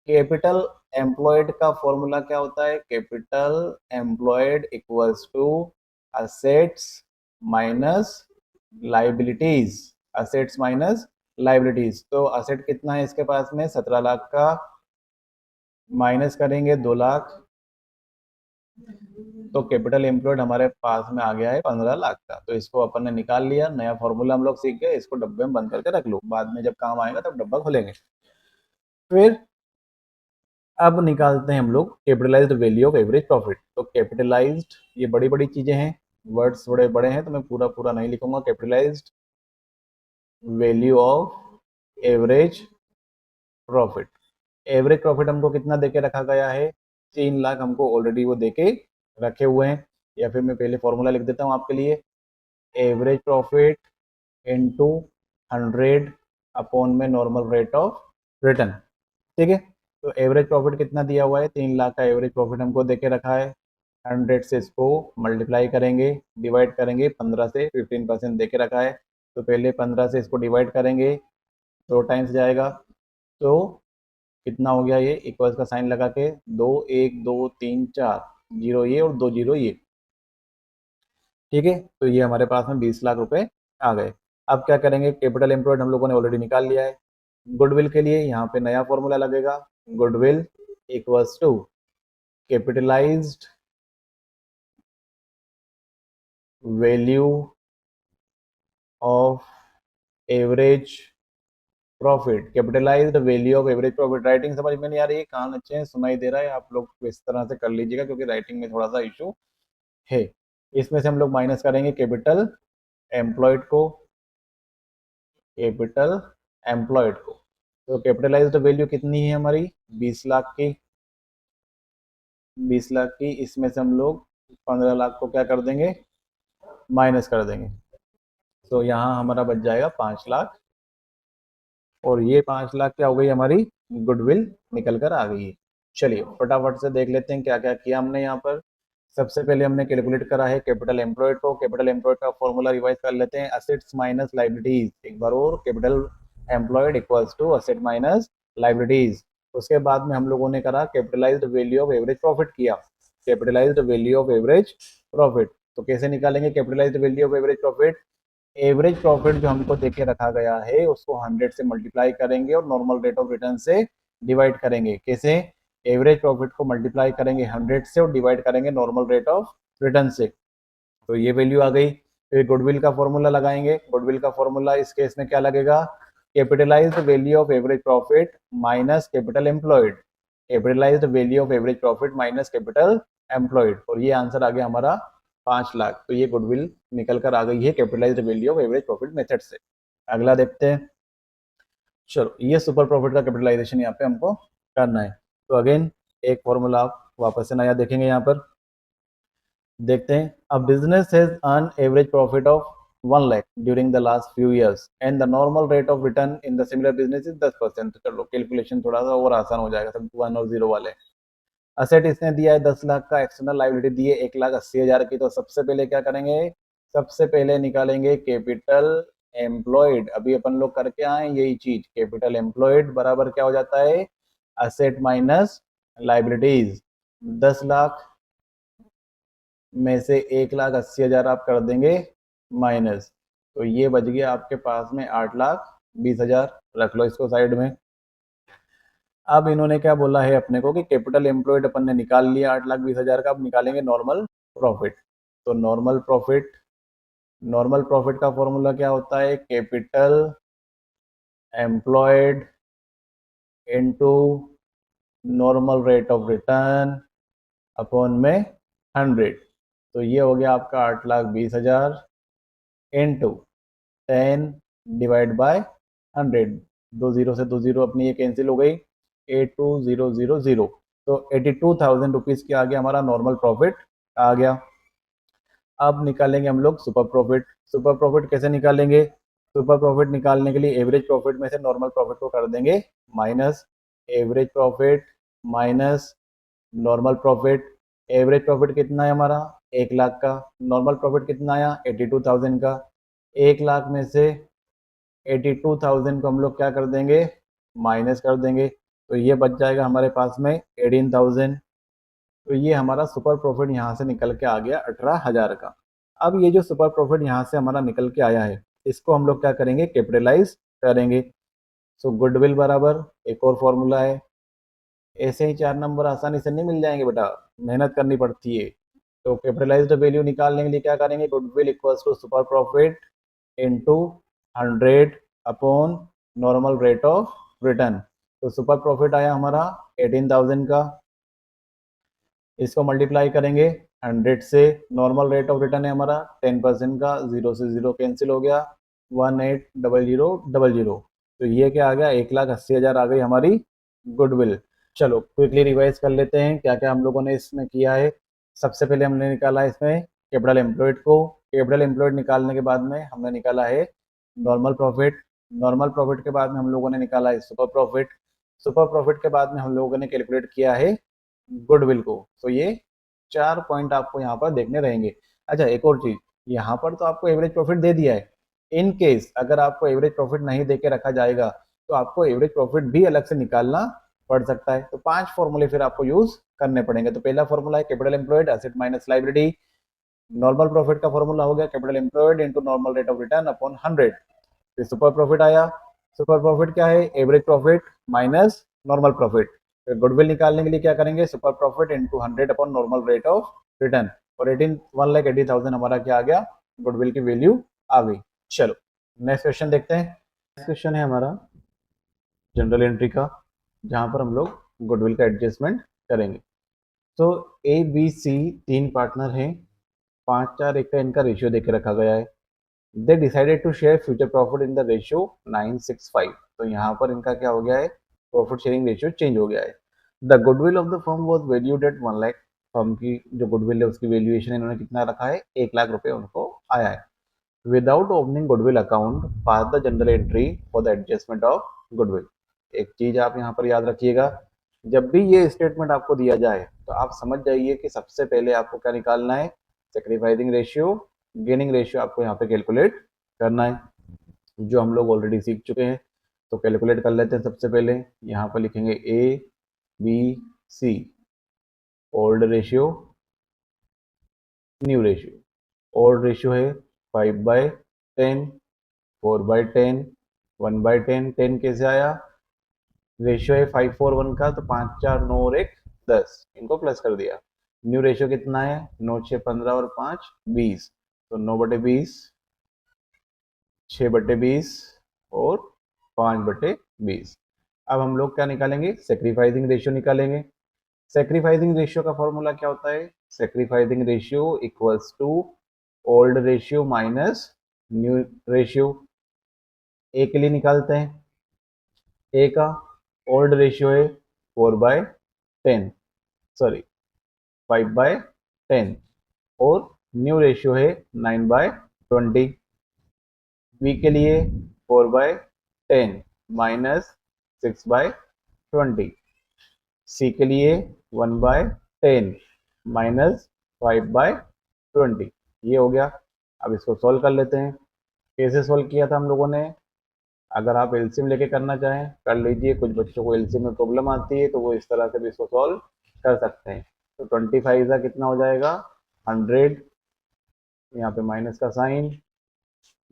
कैपिटल एम्प्लॉयड का फॉर्मूला क्या होता है? Capital employed equals to assets minus liabilities, assets minus liabilities. तो असेट कितना है इसके पास में? 17,00,000 का, माइनस करेंगे 2,00,000, तो कैपिटल एम्प्लॉयड हमारे पास में आ गया है 15,00,000 का। तो इसको अपन ने निकाल लिया, नया फॉर्मूला हम लोग सीख गए, इसको डब्बे में बंद करके रख लो, बाद में जब काम आएगा तब डब्बा खोलेंगे। फिर अब निकालते हैं हम लोग capitalised value of average profit. तो कैपिटलाइज्ड, ये बड़ी बड़ी चीजें हैं, वर्ड्स बड़े बड़े हैं तो मैं पूरा पूरा नहीं लिखूंगा। Capitalised value of average profit. Average profit हमको कितना देके रखा गया है? 3,00,000 हमको ऑलरेडी वो देके रखे हुए हैं। या फिर मैं पहले फॉर्मूला लिख देता हूँ आपके लिए, एवरेज प्रॉफिट इंटू 100 अपॉन में नॉर्मल रेट ऑफ रिटर्न। ठीक है, तो एवरेज प्रॉफिट कितना दिया हुआ है? 3,00,000 का एवरेज प्रॉफिट हमको देके रखा है। 100 से इसको मल्टीप्लाई करेंगे, डिवाइड करेंगे, 15 से 15% देके रखा है, तो पहले 15 से इसको डिवाइड करेंगे, 2 टाइम्स जाएगा, तो कितना हो गया? ये इक्वल्स का साइन लगा के 2 1 2 3 4 जीरो ये और 2 जीरो ये। ठीक है, तो ये हमारे पास में 20,00,000 रुपए आ गए। अब क्या करेंगे? कैपिटल एम्प्लॉयड हम लोगों ने ऑलरेडी निकाल लिया है। गुडविल के लिए यहाँ पे नया फॉर्मूला लगेगा, goodwill equals to capitalised value of average profit, capitalised value of average profit. Writing समझ में नहीं आ रही है, कान अच्छे हैं, सुनाई दे रहा है, आप लोग इस तरह से कर लीजिएगा क्योंकि राइटिंग में थोड़ा सा इशू है। इसमें से हम लोग माइनस करेंगे कैपिटल एम्प्लॉयड को, कैपिटल एम्प्लॉयड को। तो कैपिटलाइज्ड वैल्यू कितनी है हमारी, 20 लाख की, 20 लाख की। इसमें से हम लोग 15 लाख को क्या कर देंगे, माइनस कर देंगे। तो यहाँ हमारा बच जाएगा 5 लाख, और ये 5 लाख क्या हो गई हमारी, गुडविल निकल कर आ गई है। चलिए फटाफट से देख लेते हैं क्या क्या किया हमने यहाँ पर। सबसे पहले हमने कैलकुलेट करा है कैपिटल एम्प्लॉयड को। कैपिटल एम्प्लॉयड का फॉर्मूला रिवाइज कर लेते हैं, असेट्स माइनस लाइबिलिटीज। एक बार और, capital employed equals to asset minus liabilities. उसके बाद में हम लोगों ने करा capitalised value of average profit किया, capitalised value of average profit. तो कैसे निकालेंगे capitalised value of average profit, average profit जो हमको देके रखा गया है उसको 100 से मल्टीप्लाई करेंगे और नॉर्मल रेट ऑफ रिटर्न से डिवाइड करेंगे। कैसे, एवरेज प्रॉफिट को मल्टीप्लाई करेंगे 100 से और डिवाइड करेंगे नॉर्मल रेट ऑफ रिटर्न से। तो ये वैल्यू आ गई। फिर गुडविल का फॉर्मूला लगाएंगे। गुडविल का फॉर्मूला इस केस में क्या लगेगा, capitalised value of average profit minus capital employed, capitalised value of average profit minus capital employed. और ये आंसर आ गया हमारा 5 लाख। तो ये गुडविल निकल कर आ गई है capitalised value of average profit method से। अगला देखते हैं। चलो ये सुपर प्रॉफिट का कैपिटलाइजेशन यहाँ पे हमको करना है। तो अगेन एक फॉर्मूला आप वापस से नया देखेंगे यहाँ पर, देखते हैं। A business has earn average profit of 1 lakh during the last few years and the normal rate of return in the similar business is 10%। तो चलो कैलकुलेशन थोड़ा सा और आसान हो जाएगा, सब 1 और 0 वाले। असेट इसने दिया है 10 लाख का, एक्सटर्नल लायबिलिटी दी है 1,80,000 की। तो सबसे पहले क्या करेंगे, सबसे पहले निकालेंगे कैपिटल एम्प्लॉयड। अभी अपन लोग करके आए यही चीज, कैपिटल एम्प्लॉयड बराबर क्या हो जाता है, असेट माइनस लाइबिलिटीज। 10 लाख में से 1,80,000 आप कर देंगे माइनस, तो ये बच गया आपके पास में 8,20,000। रख लो इसको साइड में। अब इन्होंने क्या बोला है अपने को कि कैपिटल एम्प्लॉयड अपन ने निकाल लिया 8,20,000 का, अब निकालेंगे नॉर्मल प्रॉफिट। तो नॉर्मल प्रॉफिट, नॉर्मल प्रॉफिट का फॉर्मूला क्या होता है, capital employed into normal rate of return upon में 100। तो ये हो गया आपका 8,20,000 इनटू 10 डिवाइड बाय 100। 2 जीरो से 2 जीरो अपनी ये कैंसिल हो गई, 82,000। तो 82,000 रुपीज की आ गया हमारा नॉर्मल प्रॉफिट आ गया। अब निकालेंगे हम लोग सुपर प्रॉफिट। सुपर प्रॉफिट कैसे निकालेंगे, सुपर प्रॉफिट निकालने के लिए एवरेज प्रॉफिट में से नॉर्मल प्रॉफिट को कर देंगे minus, average profit minus normal profit. Average profit कितना है हमारा, 1 लाख का। नॉर्मल प्रॉफिट कितना आया, 82,000 का। 1 लाख में से 82,000 को हम लोग क्या कर देंगे, माइनस कर देंगे। तो ये बच जाएगा हमारे पास में 18,000। तो ये हमारा सुपर प्रॉफिट यहाँ से निकल के आ गया 18,000 का। अब ये जो सुपर प्रॉफिट यहाँ से हमारा निकल के आया है, इसको हम लोग क्या करेंगे, कैपिटलाइज करेंगे। सो गुडविल बराबर, एक और फॉर्मूला है, ऐसे ही 4 नंबर आसानी से नहीं मिल जाएंगे बेटा, मेहनत करनी पड़ती है। तो कैपिटलाइज्ड वैल्यू निकालने के लिए क्या करेंगे, goodwill equals to super profit into 100 upon normal rate of return. तो सुपर प्रॉफिट आया हमारा 18,000 का, इसको मल्टीप्लाई करेंगे 100 से। नॉर्मल रेट ऑफ रिटर्न है हमारा 10% का, 0 से 0 कैंसिल हो गया, 18,000। तो ये क्या आ गया, 1,80,000 आ गई हमारी गुडविल। चलो क्विकली रिवाइज कर लेते हैं क्या क्या हम लोगों ने इसमें किया है। सबसे पहले हमने निकाला है इसमें कैपिटल एम्प्लॉयड को। कैपिटल एम्प्लॉयड निकालने के बाद में हमने निकाला है नॉर्मल प्रॉफिट। नॉर्मल प्रॉफिट के बाद में हम लोगों ने निकाला है सुपर प्रॉफिट। सुपर प्रॉफिट के बाद में हम लोगों ने कैलकुलेट किया है गुडविल को। तो ये 4 पॉइंट आपको यहाँ पर देखने रहेंगे। अच्छा एक और चीज, यहाँ पर तो आपको एवरेज प्रॉफिट दे दिया है। इन केस अगर आपको एवरेज प्रॉफिट नहीं देके रखा जाएगा तो आपको एवरेज प्रॉफिट भी अलग से निकालना पड़ सकता है। तो 5 फॉर्मूले फिर आपको यूज करने पड़ेंगे। तो पहला फॉर्मूला है capital employed asset minus liability. Normal profit का फॉर्मूला हो गया capital employed into normal rate of return upon 100। फिर सुपर प्रॉफिट आया, सुपर प्रॉफिट क्या है, average profit minus normal profit. फिर गुडविल निकालने के लिए क्या करेंगे, super profit into 100 upon normal rate of return. और 1,80,000 हमारा क्या आ गया, गुडविल की वैल्यू आ गई। चलो नेक्स्ट क्वेश्चन देखते हैं। नेक्स्ट क्वेश्चन है हमारा जनरल एंट्री का, जहां पर हम लोग गुडविल का एडजस्टमेंट करेंगे। तो ए बी सी तीन पार्टनर हैं, 5:4 का इनका रेशियो देके रखा गया है। They decided to share future profit in the ratio 9:6:5। तो यहाँ पर इनका क्या हो गया है, प्रॉफिट शेयरिंग रेशियो चेंज हो गया है। The goodwill of the firm was valued at 1 lakh. Firm की जो गुडविल है उसकी वैल्यूएशन इन्होंने कितना रखा है, 1 लाख रुपए उनको आया है। Without opening goodwill account pass the general entry for the adjustment of goodwill. एक चीज आप यहाँ पर याद रखिएगा, जब भी ये स्टेटमेंट आपको दिया जाए तो आप समझ जाइए कि सबसे पहले आपको क्या निकालना है, सेक्रीफाइसिंग रेशियो, गेनिंग रेशियो आपको यहाँ पे कैलकुलेट करना है, जो हम लोग ऑलरेडी सीख चुके हैं। तो कैलकुलेट कर लेते हैं। सबसे पहले यहाँ पर लिखेंगे A B C, old ratio new ratio. Old ratio है 5/10, 4/10, 1/10। 10 कैसे आया, रेशियो है 5:4:1 का, तो 5, 4, 9 और 1, 10, इनको प्लस कर दिया। न्यू रेशियो कितना है, 9, 6, 15 और 5, 20, तो 9/20, 6/20 और 5/20। अब हम लोग क्या निकालेंगे, सेक्रीफाइसिंग रेशियो निकालेंगे। सेक्रीफाइसिंग रेशियो का फॉर्मूला क्या होता है, sacrificing ratio equals to old ratio minus new ratio. A के लिए निकालते हैं, ए का ओल्ड रेशियो है 4/10, सॉरी 5/10, और न्यू रेशियो है 9/20। बी के लिए 4/10 माइनस 6/20। सी के लिए 1/10 माइनस 5/20। ये हो गया। अब इसको सॉल्व कर लेते हैं। कैसे सॉल्व किया था हम लोगों ने, अगर आप एलसीएम लेके करना चाहें कर लीजिए, कुछ बच्चों को एलसीएम में प्रॉब्लम आती है तो वो इस तरह से भी इसको सॉल्व कर सकते हैं। तो 25 का कितना हो जाएगा, 100, यहाँ पे माइनस का साइन,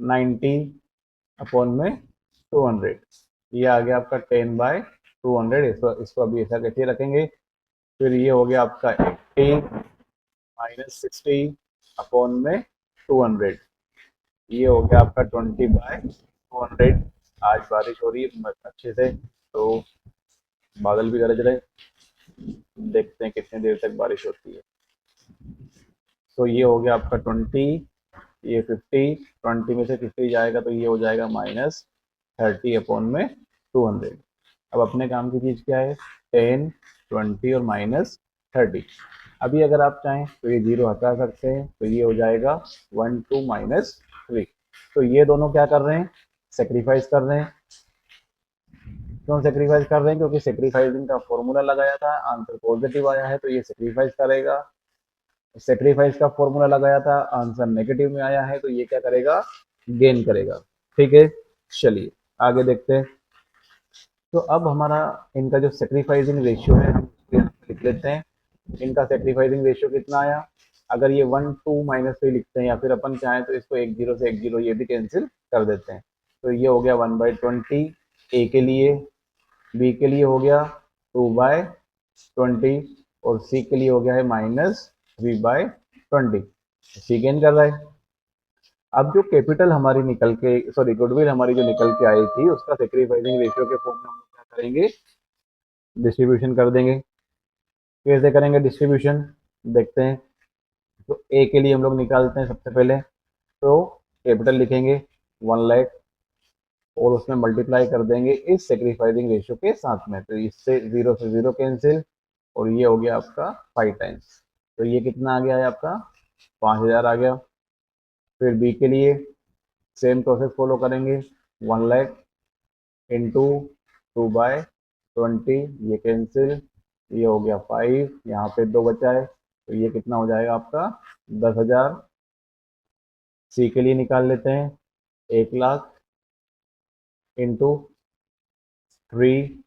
90 अपॉन में 200, ये आ गया आपका 10/200। इसको अभी ऐसा कैसे रखेंगे। फिर ये हो गया आपका 80 माइनस 60 अपॉन में 200, ये हो गया आपका 20/200। आज बारिश हो रही है अच्छे से, तो बादल भी गरज रहे, देखते हैं कितने देर तक बारिश होती है। तो ये हो गया आपका 20, ये 50, 20 में से 50 जाएगा तो ये हो जाएगा -30 अपॉन में 200। अब अपने काम की चीज़ क्या है, 10, 20 और -30। अभी अगर आप चाहें तो ये 0 हटा सकते हैं, तो ये हो जाएगा 1, 2 -3। तो ये दोनों क्या कर रहे हैं, सेक्रीफाइस कर रहे हैं। क्यों सेक्रीफाइस कर रहे हैं, क्योंकि सेक्रीफाइसिंग का फॉर्मूला लगाया था, आंसर पॉजिटिव आया है तो ये सेक्रीफाइस करेगा। सेक्रीफाइस का फॉर्मूला लगाया था, आंसर नेगेटिव में आया है तो ये क्या करेगा, गेन करेगा। ठीक है, चलिए आगे देखते हैं। तो अब हमारा इनका जो सेक्रीफाइसिंग रेशियो है हम लिख लेते हैं। इनका सेक्रीफाइसिंग रेशियो कितना आया, अगर ये 1, 2 -3 लिखते हैं, या फिर अपन चाहें तो इसको 1 0 से 1 0 ये भी कैंसिल कर देते हैं। तो ये हो गया 1/20 ए के लिए, बी के लिए हो गया 2/20 और सी के लिए हो गया है -3/20। सी गेन कर रहा है। अब जो कैपिटल हमारी निकल के, सॉरी गुडविल हमारी जो निकल के आई थी, उसका सेक्रीफाइसिंग रेशियो के फॉर्म में हम क्या करेंगे, डिस्ट्रीब्यूशन कर देंगे। कैसे करेंगे डिस्ट्रीब्यूशन, देखते हैं। तो ए के लिए हम लोग निकालते हैं सबसे पहले, तो कैपिटल लिखेंगे 1 लाख और उसमें मल्टीप्लाई कर देंगे इस सेक्रीफाइसिंग रेशियो के साथ में। तो इससे 0 से 0 कैंसिल, और ये हो गया आपका 5 टाइम्स, तो ये कितना आ गया है आपका 5000 आ गया। फिर बी के लिए सेम प्रोसेस फॉलो करेंगे, 1 लाख इंटू 2/20, ये कैंसिल, ये हो गया 5, यहाँ पे 2 बचा है तो ये कितना हो जाएगा आपका 10,000। सी के लिए निकाल लेते हैं, 1 लाख इंटू 3,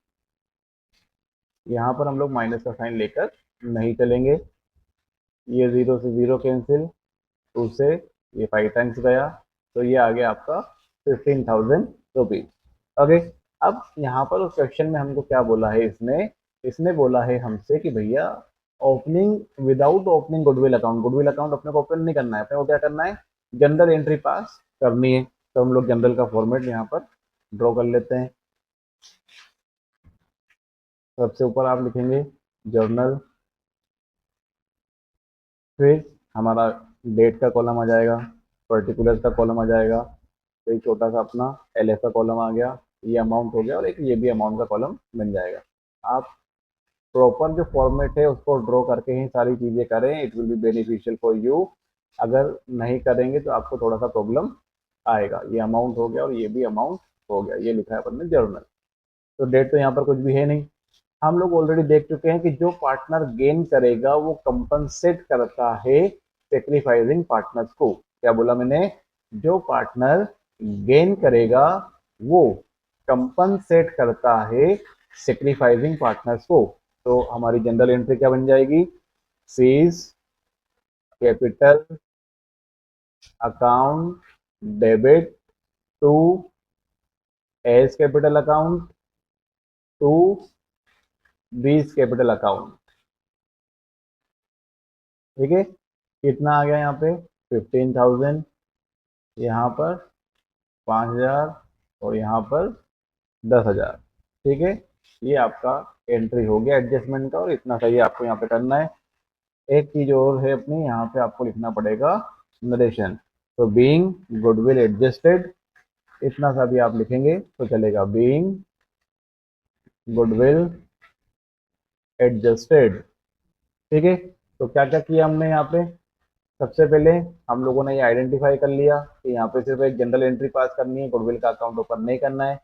यहाँ पर हम लोग माइनस का साइन लेकर नहीं चलेंगे, ये 0 से 0 कैंसिल, 2 से ये 5 टाइम्स गया, तो ये आ गया आपका 15,000 रुपीज। ओके, अब यहाँ पर उस क्वेश्चन में हमको क्या बोला है, इसने बोला है हमसे कि भैया opening without opening goodwill account, goodwill account अपने को ओपन नहीं करना है, अपने को क्या करना है, जनरल एंट्री पास करनी है। तो हम लोग जनरल का फॉर्मेट यहाँ पर ड्रॉ कर लेते हैं। सबसे ऊपर आप लिखेंगे जर्नल, फिर हमारा डेट का कॉलम आ जाएगा, पर्टिकुलर का कॉलम आ जाएगा, फिर छोटा सा अपना एलएफ का कॉलम आ गया, ये अमाउंट हो गया, और एक ये भी अमाउंट का कॉलम बन जाएगा। आप प्रॉपर जो फॉर्मेट है उसको ड्रॉ करके ही सारी चीज़ें करें, it will be beneficial for you. अगर नहीं करेंगे तो आपको थोड़ा सा प्रॉब्लम आएगा। ये अमाउंट हो गया और ये भी अमाउंट हो गया, ये लिखा है अपन ने जर्नल। तो डेट तो यहाँ पर कुछ भी है नहीं। हम लोग ऑलरेडी देख चुके हैं कि जो पार्टनर गेन करेगा वो कंपनसेट करता है सेक्रीफाइसिंग पार्टनर्स को। क्या बोला मैंने, जो पार्टनर गेन करेगा वो कंपनसेट करता है सेक्रीफाइसिंग पार्टनर्स को। तो हमारी जनरल एंट्री क्या बन जाएगी, C's capital account debit to A's capital account to B's capital account. ठीक है, कितना आ गया यहाँ पे 15,000, यहाँ पर 5,000 और यहाँ पर 10,000। ठीक है, ये आपका एंट्री हो गया एडजस्टमेंट का, और इतना सही आपको यहाँ पे करना है। एक चीज और है अपनी, यहाँ पे आपको लिखना पड़ेगा नरेशन। तो बीइंग गुडविल एडजस्टेड, इतना सा भी आप लिखेंगे तो चलेगा, बीइंग गुडविल एडजस्टेड। ठीक है, तो क्या क्या किया हमने यहाँ पे, सबसे पहले हम लोगों ने ये आइडेंटिफाई कर लिया कि यहाँ पे सिर्फ एक जनरल एंट्री पास करनी है, गुडविल का अकाउंट ओपन नहीं करना है।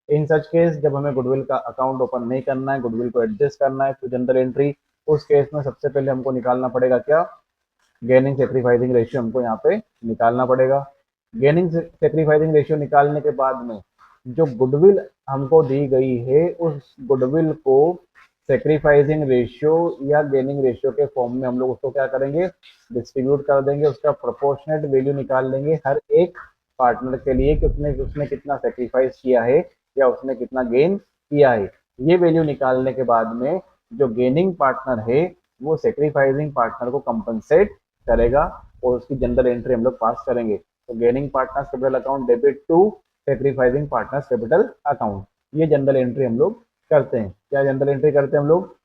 इन सच केस जब हमें गुडविल का अकाउंट ओपन नहीं करना है, गुडविल को एडजस्ट करना है तो जनरल एंट्री, उस केस में सबसे पहले हमको निकालना पड़ेगा क्या, गेनिंग सेक्रीफाइसिंग रेशियो हमको यहाँ पे निकालना पड़ेगा। गेनिंग सेक्रीफाइसिंग रेशियो निकालने के बाद में जो गुडविल हमको दी गई है उस गुडविल को सेक्रीफाइसिंग रेशियो या गेनिंग रेशियो के फॉर्म में हम लोग उसको क्या करेंगे, डिस्ट्रीब्यूट कर देंगे, उसका प्रोपोर्शनेट वैल्यू निकाल लेंगे हर एक पार्टनर के लिए कि उसने उसने कितना सेक्रीफाइस किया है या उसने कितना गेन किया है। ये वैल्यू निकालने के बाद में जो गेनिंग पार्टनर है वो सेक्रीफाइसिंग पार्टनर को कंपनसेट करेगा और उसकी जनरल एंट्री हम लोग पास करेंगे। तो gaining partners capital account debit to sacrificing partners capital account, ये जनरल एंट्री हम लोग करते हैं। क्या जनरल एंट्री करते हैं हम लोग,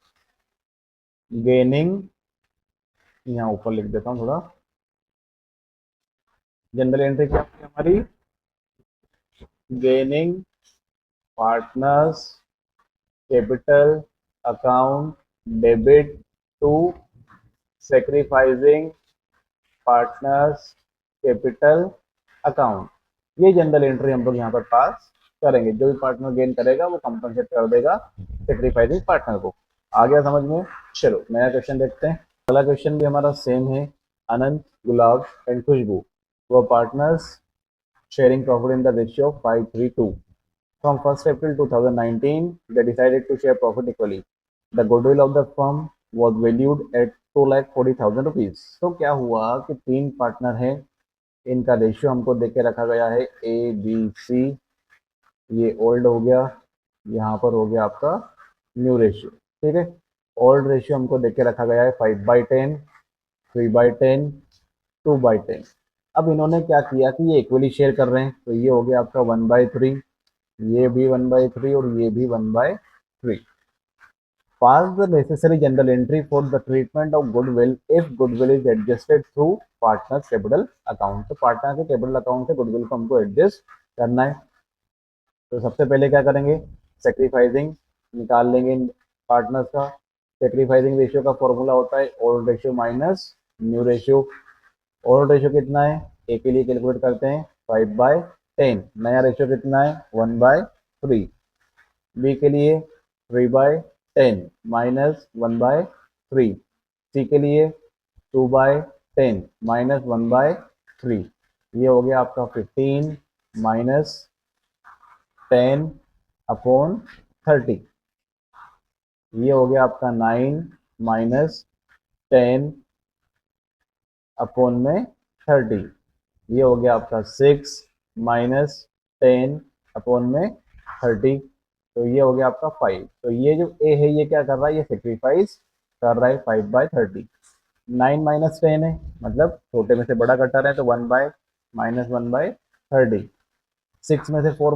गेनिंग, यहाँ ऊपर लिख देता हूँ थोड़ा, जनरल एंट्री क्या है हमारी, gaining partners capital account debit to sacrificing partners capital account. ये जनरल एंट्री हम लोग यहाँ पर पास करेंगे। जो भी पार्टनर गेन करेगा वो कंपनसेट कर देगा सेक्रीफाइसिंग पार्टनर को। आ गया समझ में। चलो नया क्वेश्चन देखते हैं। अगला क्वेश्चन भी हमारा सेम है। अनंत, गुलाब एंड खुशबू वो partners sharing profit in the ratio of 5:3:2। From 1st April 2019, they decided to share profit equally. The goodwill of the firm was valued at 2,40,000 rupees. तो क्या हुआ कि तीन पार्टनर हैं, इनका रेशियो हमको देके रखा गया है ABC, ये ओल्ड हो गया, यहाँ पर हो गया आपका न्यू रेशियो। ठीक है, ओल्ड रेशियो हमको देके रखा गया है 5/10, 3/10, 2/10। अब इन्होंने क्या किया कि ये इक्वली शेयर कर रहे हैं, तो ये हो गया आपका 1/3, ये भी 1/3 और ये भी 1/3। Pass the necessary journal entry for the treatment of goodwill if goodwill is adjusted through partners capital account। तो पार्टनर के कैपिटल अकाउंट से गुडविल को हमको एडजस्ट करना है। तो सबसे पहले क्या करेंगे, सेक्रीफाइसिंग निकाल लेंगे पार्टनर्स का। सेक्रीफाइसिंग रेशियो का फॉर्मूला होता है old ratio minus new ratio. Old ratio कितना है, ए के लिए कैलकुलेट करते हैं 5/10, नया रेशियो कितना है 1/3, बी के लिए 3/10 माइनस 1/3, सी के लिए 2/10 माइनस 1/3। ये हो गया आपका 15 माइनस 10/30। ये हो गया आपका 9 माइनस 10/30। ये हो गया आपका 6 माइनस 10/30। तो ये हो गया आपका 5। तो ये जो ए है ये क्या कर रहा है, ये सेक्रीफाइस कर रहा है 5/30। 9 माइनस 10 है, मतलब छोटे में से बड़ा कट रहा है, तो 1/-1/30। 6 में से 10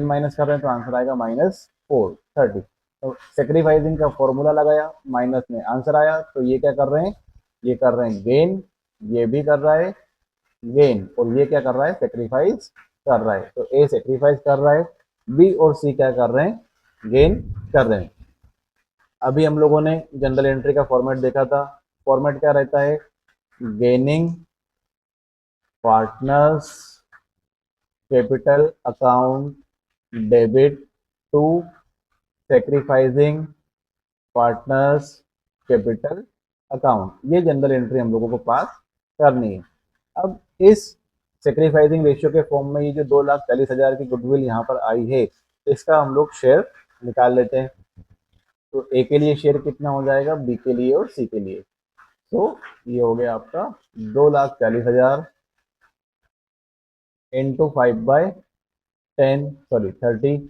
माइनस कर रहे हैं तो आंसर आएगा -4/30। तो सेक्रीफाइसिंग का फॉर्मूला लगाया, माइनस में आंसर आया, तो ये क्या कर रहे हैं, ये कर रहे हैं गेन, ये भी कर रहा है गेन, और ये क्या कर रहा है, सेक्रीफाइस कर रहा है। तो ए सेक्रीफाइस कर रहा है, बी और सी क्या कर रहे हैं, गेन कर रहे हैं। अभी हम लोगों ने जनरल एंट्री का फॉर्मेट देखा था। फॉर्मेट क्या रहता है, gaining partners capital account debit to sacrificing partners capital account. ये जनरल एंट्री हम लोगों को पास करनी है। अब इस सेक्रीफाइसिंग रेशियो के फॉर्म में ये जो 2,40,000 की गुडविल यहाँ पर आई है, इसका हम लोग शेयर निकाल लेते हैं। तो ए के लिए शेयर कितना हो जाएगा, बी के लिए और सी के लिए। तो ये हो गया आपका 2,40,000 इंटू 5/10 सॉरी 30।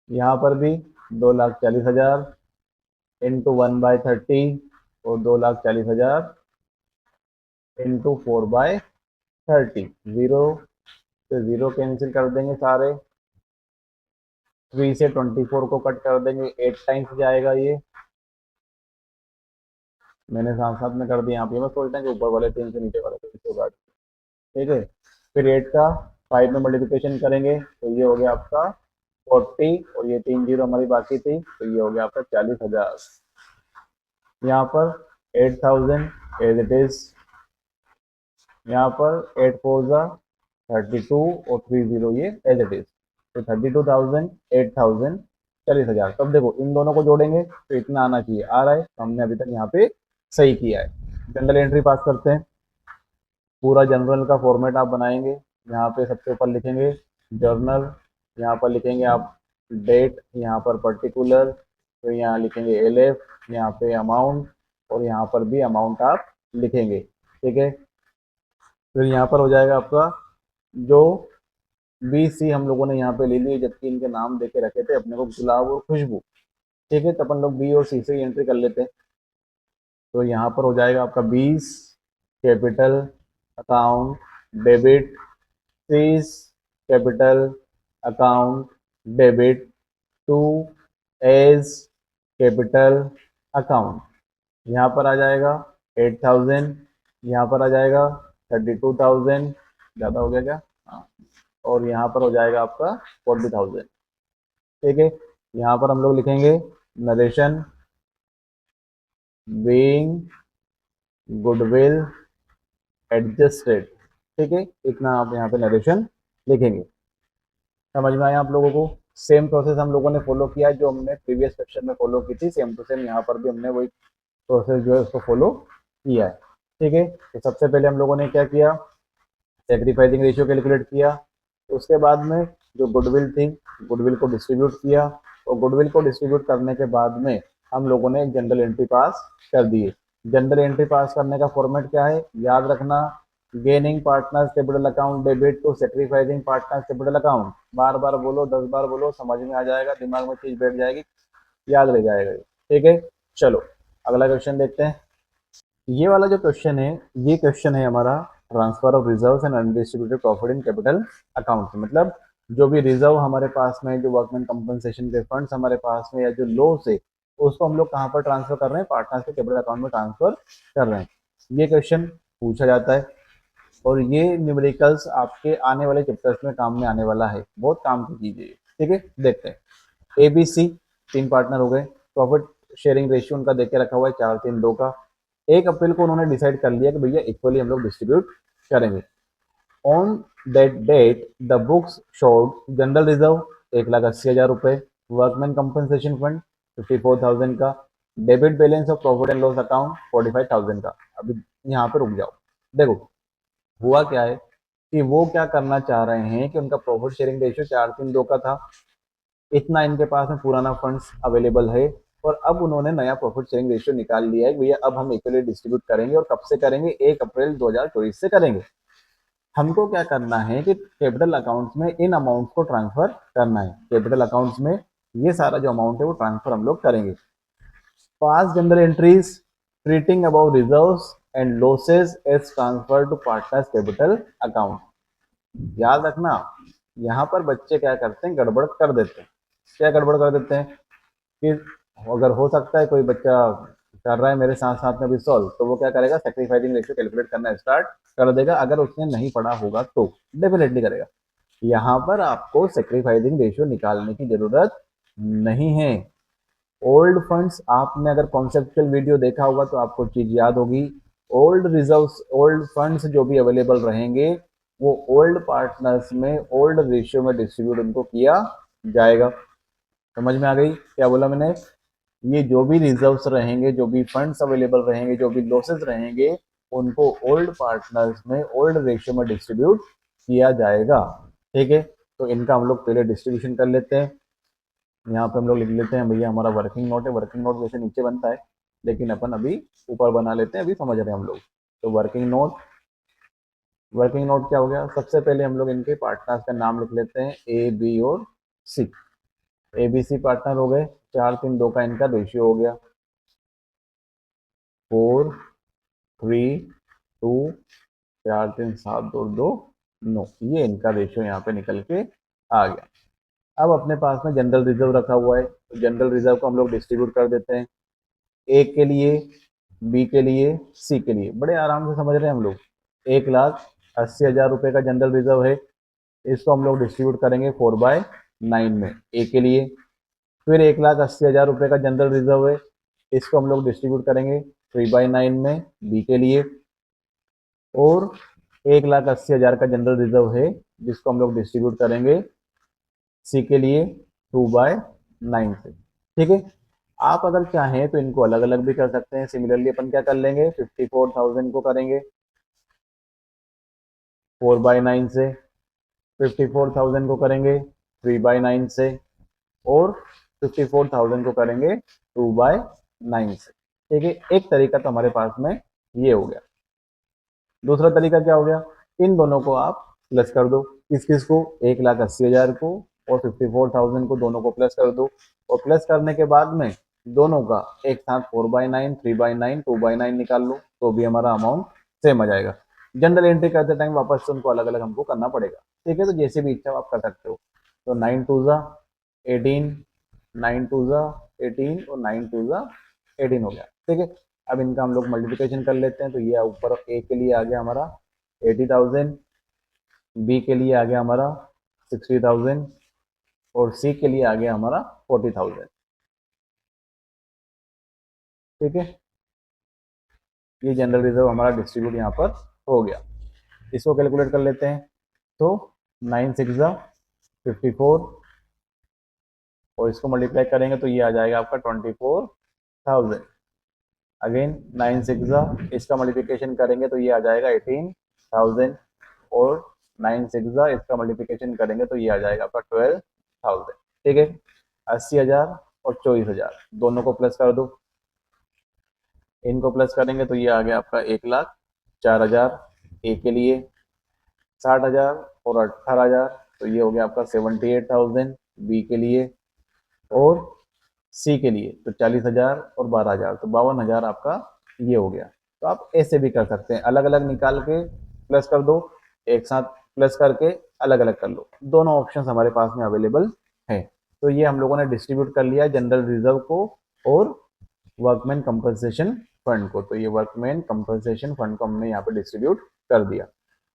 यहाँ पर भी 2,40,000 इंटू 1/30 और 2,40,000 इंटू 4/30। जीरो से जीरो कैंसिल कर देंगे सारे, 3 से 24 को कट कर देंगे, 8 टाइम्स जाएगा ये, मैंने साथ साथ में कर दिया। यहाँ पे मैं सोचता हूँ कि ऊपर वाले 3 से नीचे वाले 3 को काट, ठीक है। फिर 8 का 5 में मल्टीप्लिकेशन करेंगे तो ये हो गया आपका 40, और ये 3 जीरो हमारी बाकी थी, तो ये हो गया आपका 40,000। यहाँ पर 8,000 एज इट इज, यहाँ पर 8 4 जा 32 और 3 जीरो ये एज इट इज, तो 32,000 8,000 40,000। तब देखो इन दोनों को जोड़ेंगे तो इतना आना चाहिए, आ रहा है, तो हमने अभी तक यहाँ पे सही किया है। जनरल एंट्री पास करते हैं। पूरा जनरल का फॉर्मेट आप बनाएंगे, यहाँ पे सबसे ऊपर लिखेंगे जर्नल, यहाँ पर लिखेंगे आप डेट, यहाँ पर पर्टिकुलर, तो यहाँ लिखेंगे एलएफ, यहाँ पे अमाउंट, और यहाँ पर भी अमाउंट आप लिखेंगे, ठीक है। फिर यहाँ पर हो जाएगा आपका जो बी सी हम लोगों ने यहाँ पे ले लिए, जबकि इनके नाम देके रखे थे अपने को गुलाब और खुशबू, ठीक है, तो अपन लोग बी और सी से एंट्री कर लेते हैं। तो यहाँ पर हो जाएगा आपका 20 capital account debit, 30 capital account debit to A's capital account. यहाँ पर आ जाएगा 8,000, यहाँ पर आ जाएगा 32,000, ज़्यादा हो गया क्या, हाँ, और यहाँ पर हो जाएगा आपका 40,000, ठीक है। यहाँ पर हम लोग लिखेंगे नरेशन बीइंग गुडविल एडजस्टेड, ठीक है, इतना आप यहाँ पे नरेशन लिखेंगे। समझ में आया आप लोगों को। सेम प्रोसेस हम लोगों ने फॉलो किया जो हमने प्रीवियस सेक्शन में फॉलो की थी, सेम टू सेम यहाँ पर भी हमने वही प्रोसेस जो है उसको फॉलो किया है, ठीक है। तो सबसे पहले हम लोगों ने क्या किया, सेक्रीफाइसिंग रेशियो कैलकुलेट किया, तो उसके बाद में जो गुडविल थी, गुडविल को डिस्ट्रीब्यूट किया, और गुडविल को डिस्ट्रीब्यूट करने के बाद में हम लोगों ने एक जनरल एंट्री पास कर दी है। जनरल एंट्री पास करने का फॉर्मेट क्या है, याद रखना, gaining partners capital account debit to sacrificing partners capital account. बार बार बोलो, 10 बार बोलो, समझ में आ जाएगा, दिमाग में चीज बैठ जाएगी, याद रह जाएगा, ठीक है। चलो अगला क्वेश्चन देखते हैं। ये वाला जो क्वेश्चन है, ये क्वेश्चन है हमारा transfer of reserves and undistributed profit in capital account. मतलब जो भी रिजर्व हमारे पास में, जो वर्कमैन कंपनसेशन के फंड्स हमारे पास में, या जो लॉस है, उसको हम लोग कहाँ पर ट्रांसफर कर रहे हैं, पार्टनर्स के कैपिटल अकाउंट में ट्रांसफर कर रहे हैं। ये क्वेश्चन पूछा जाता है, और ये न्यूमेरिकल्स आपके आने वाले चैप्टर्स में काम में आने वाला है, बहुत काम की चीज है, ठीक है। देखते हैं, ए बी सी 3 पार्टनर हो गए, प्रॉफिट शेयरिंग रेशियो उनका देख के रखा हुआ है 4-3-2 का। 1 अप्रैल को उन्होंने डिसाइड कर लिया कि भैया इक्वली हम लोग डिस्ट्रीब्यूट करेंगे। On that date the books showed general reserve 1,80,000 रुपए, वर्कमैन कंपनसेशन फंड 54,000 का, debit balance of profit and loss account 45,000 का। अभी यहाँ पे रुक जाओ, देखो हुआ क्या है कि वो क्या करना चाह रहे हैं कि उनका प्रॉफिट शेयरिंग रेशियो 4-3-2 का था, इतना इनके पास में पुराना फंड्स अवेलेबल है, और अब उन्होंने नया प्रॉफिट शेयरिंग रेशियो निकाल लिया है भैया, अब हम इक्वली डिस्ट्रीब्यूट करेंगे, और कब से करेंगे, 1 अप्रैल 2024 से करेंगे। हमको क्या करना है कि कैपिटल अकाउंट्स में इन अमाउंट्स को ट्रांसफर करना है। कैपिटल अकाउंट्स में ये सारा जो अमाउंट है वो ट्रांसफर हम लोग करेंगे। Pass journal entries treating about reserves and losses as transfer to partners capital account. याद रखना, यहाँ पर बच्चे क्या करते हैं, गड़बड़ कर देते हैं। क्या गड़बड़ कर देते हैं कि अगर हो सकता है कोई बच्चा कर रहा है मेरे साथ साथ में भी सॉल्व, तो वो क्या करेगा, सेक्रीफाइसिंग रेशियो कैलकुलेट करना स्टार्ट कर देगा। अगर उसने नहीं पढ़ा होगा तो डेफिनेटली करेगा। यहाँ पर आपको सेक्रीफाइसिंग रेशियो निकालने की जरूरत नहीं है। ओल्ड फंड्स, आपने अगर कॉन्सेप्चुअल वीडियो देखा होगा तो आपको चीज याद होगी। ओल्ड रिजर्व्स, ओल्ड फंड्स जो भी अवेलेबल रहेंगे वो ओल्ड पार्टनर्स में ओल्ड रेशियो में डिस्ट्रीब्यूट उनको किया जाएगा। समझ में आ गई क्या बोला मैंने? ये जो भी रिजर्व्स रहेंगे, जो भी फंड्स अवेलेबल रहेंगे, जो भी लॉसेस रहेंगे, उनको ओल्ड पार्टनर्स में ओल्ड रेशियो में डिस्ट्रीब्यूट किया जाएगा। ठीक है, तो इनका हम लोग पहले डिस्ट्रीब्यूशन कर लेते हैं। यहाँ पे हम लोग लिख लेते हैं भैया हमारा वर्किंग नोट है। वर्किंग नोट वैसे नीचे बनता है, लेकिन अपन अभी ऊपर बना लेते हैं, अभी समझ रहे हैं हम लोग। तो वर्किंग नोट, वर्किंग नोट क्या हो गया, सबसे पहले हम लोग इनके पार्टनर्स का नाम लिख लेते हैं, ए बी और सी। ए बी सी पार्टनर हो गए, 4-3-2 का इनका रेशियो हो गया, 4-3-2, 4-3-7-2-2, 9, ये इनका रेशियो यहाँ पे निकल के आ गया। अब अपने पास में जनरल रिजर्व रखा हुआ है, तो जनरल रिजर्व को हम लोग डिस्ट्रीब्यूट कर देते हैं, ए के लिए, बी के लिए, सी के लिए। बड़े आराम से समझ रहे हैं हम लोग। 1,80,000 रुपए का जनरल रिजर्व है, इसको हम लोग डिस्ट्रीब्यूट करेंगे 4/9 में, ए के लिए। फिर 1,80,000 रुपए का जनरल रिजर्व है, इसको हम लोग डिस्ट्रीब्यूट करेंगे 3/9 में, बी के लिए। और 1,80,000 का जनरल रिजर्व है, जिसको हम लोग डिस्ट्रीब्यूट करेंगे सी के लिए 2/9 से। ठीक है, आप अगर चाहें तो इनको अलग अलग भी कर सकते हैं। सिमिलरली अपन क्या कर लेंगे, 54,000 को करेंगे 4/9 से, 54,000 को करेंगे 3/9 से, और 54,000 को करेंगे 2/9 से। ठीक है, एक तरीका तो हमारे पास में ये हो गया। दूसरा तरीका क्या हो गया, इन दोनों को आप प्लस कर दो। किस किस को, 1,80,000 को और 54,000 को, दोनों को प्लस कर दो। और प्लस करने के बाद में दोनों का एक साथ 4/9, 3/9, 2/9 निकाल लो, तो भी हमारा अमाउंट सेम आ जाएगा। जनरल एंट्री करते टाइम वापस से उनको अलग अलग हमको करना पड़ेगा। ठीक है, तो जैसे भी इच्छा आप कर सकते हो। तो 9 2 18, 9 2 18 और 9 2 18 हो गया। ठीक है, अब इनका हम लोग मल्टीप्लिकेशन कर लेते हैं। तो ये ऊपर ए के लिए आ गया हमारा 80,000, बी के लिए आ गया हमारा 60,000, और सी के लिए आ गया हमारा 40,000। ठीक है, ये जनरल रिजर्व हमारा डिस्ट्रीब्यूट यहाँ पर हो गया। इसको कैलकुलेट कर लेते हैं। तो 9 6 54, और इसको मल्टीप्लाई करेंगे तो ये आ जाएगा आपका 24,000। अगेन 9 6, इसका मल्टीप्लिकेशन करेंगे तो ये आ जाएगा 18,000, और 9 6 इसका मल्टीप्लिकेशन करेंगे तो ये आ जाएगा आपका 12,000। ठीक है, 80,000 और 24,000 दोनों को प्लस कर दो। इनको प्लस करेंगे तो ये आ गया आपका 1,04,000 ए के लिए, 60,000 और 18,000, तो ये हो गया आपका 78,000 बी के लिए, और सी के लिए तो 40,000 और 12,000, तो 52,000 आपका ये हो गया। तो आप ऐसे भी कर सकते हैं, अलग अलग निकाल के प्लस कर दो, एक साथ प्लस करके अलग अलग कर लो। दोनों ऑप्शन हमारे पास में अवेलेबल है। तो ये हम लोगों ने डिस्ट्रीब्यूट कर लिया जनरल रिजर्व को और वर्कमैन कंपनसेशन फंड को। तो ये वर्कमैन कंपनसेशन फंड को हमने यहाँ पे डिस्ट्रीब्यूट कर दिया।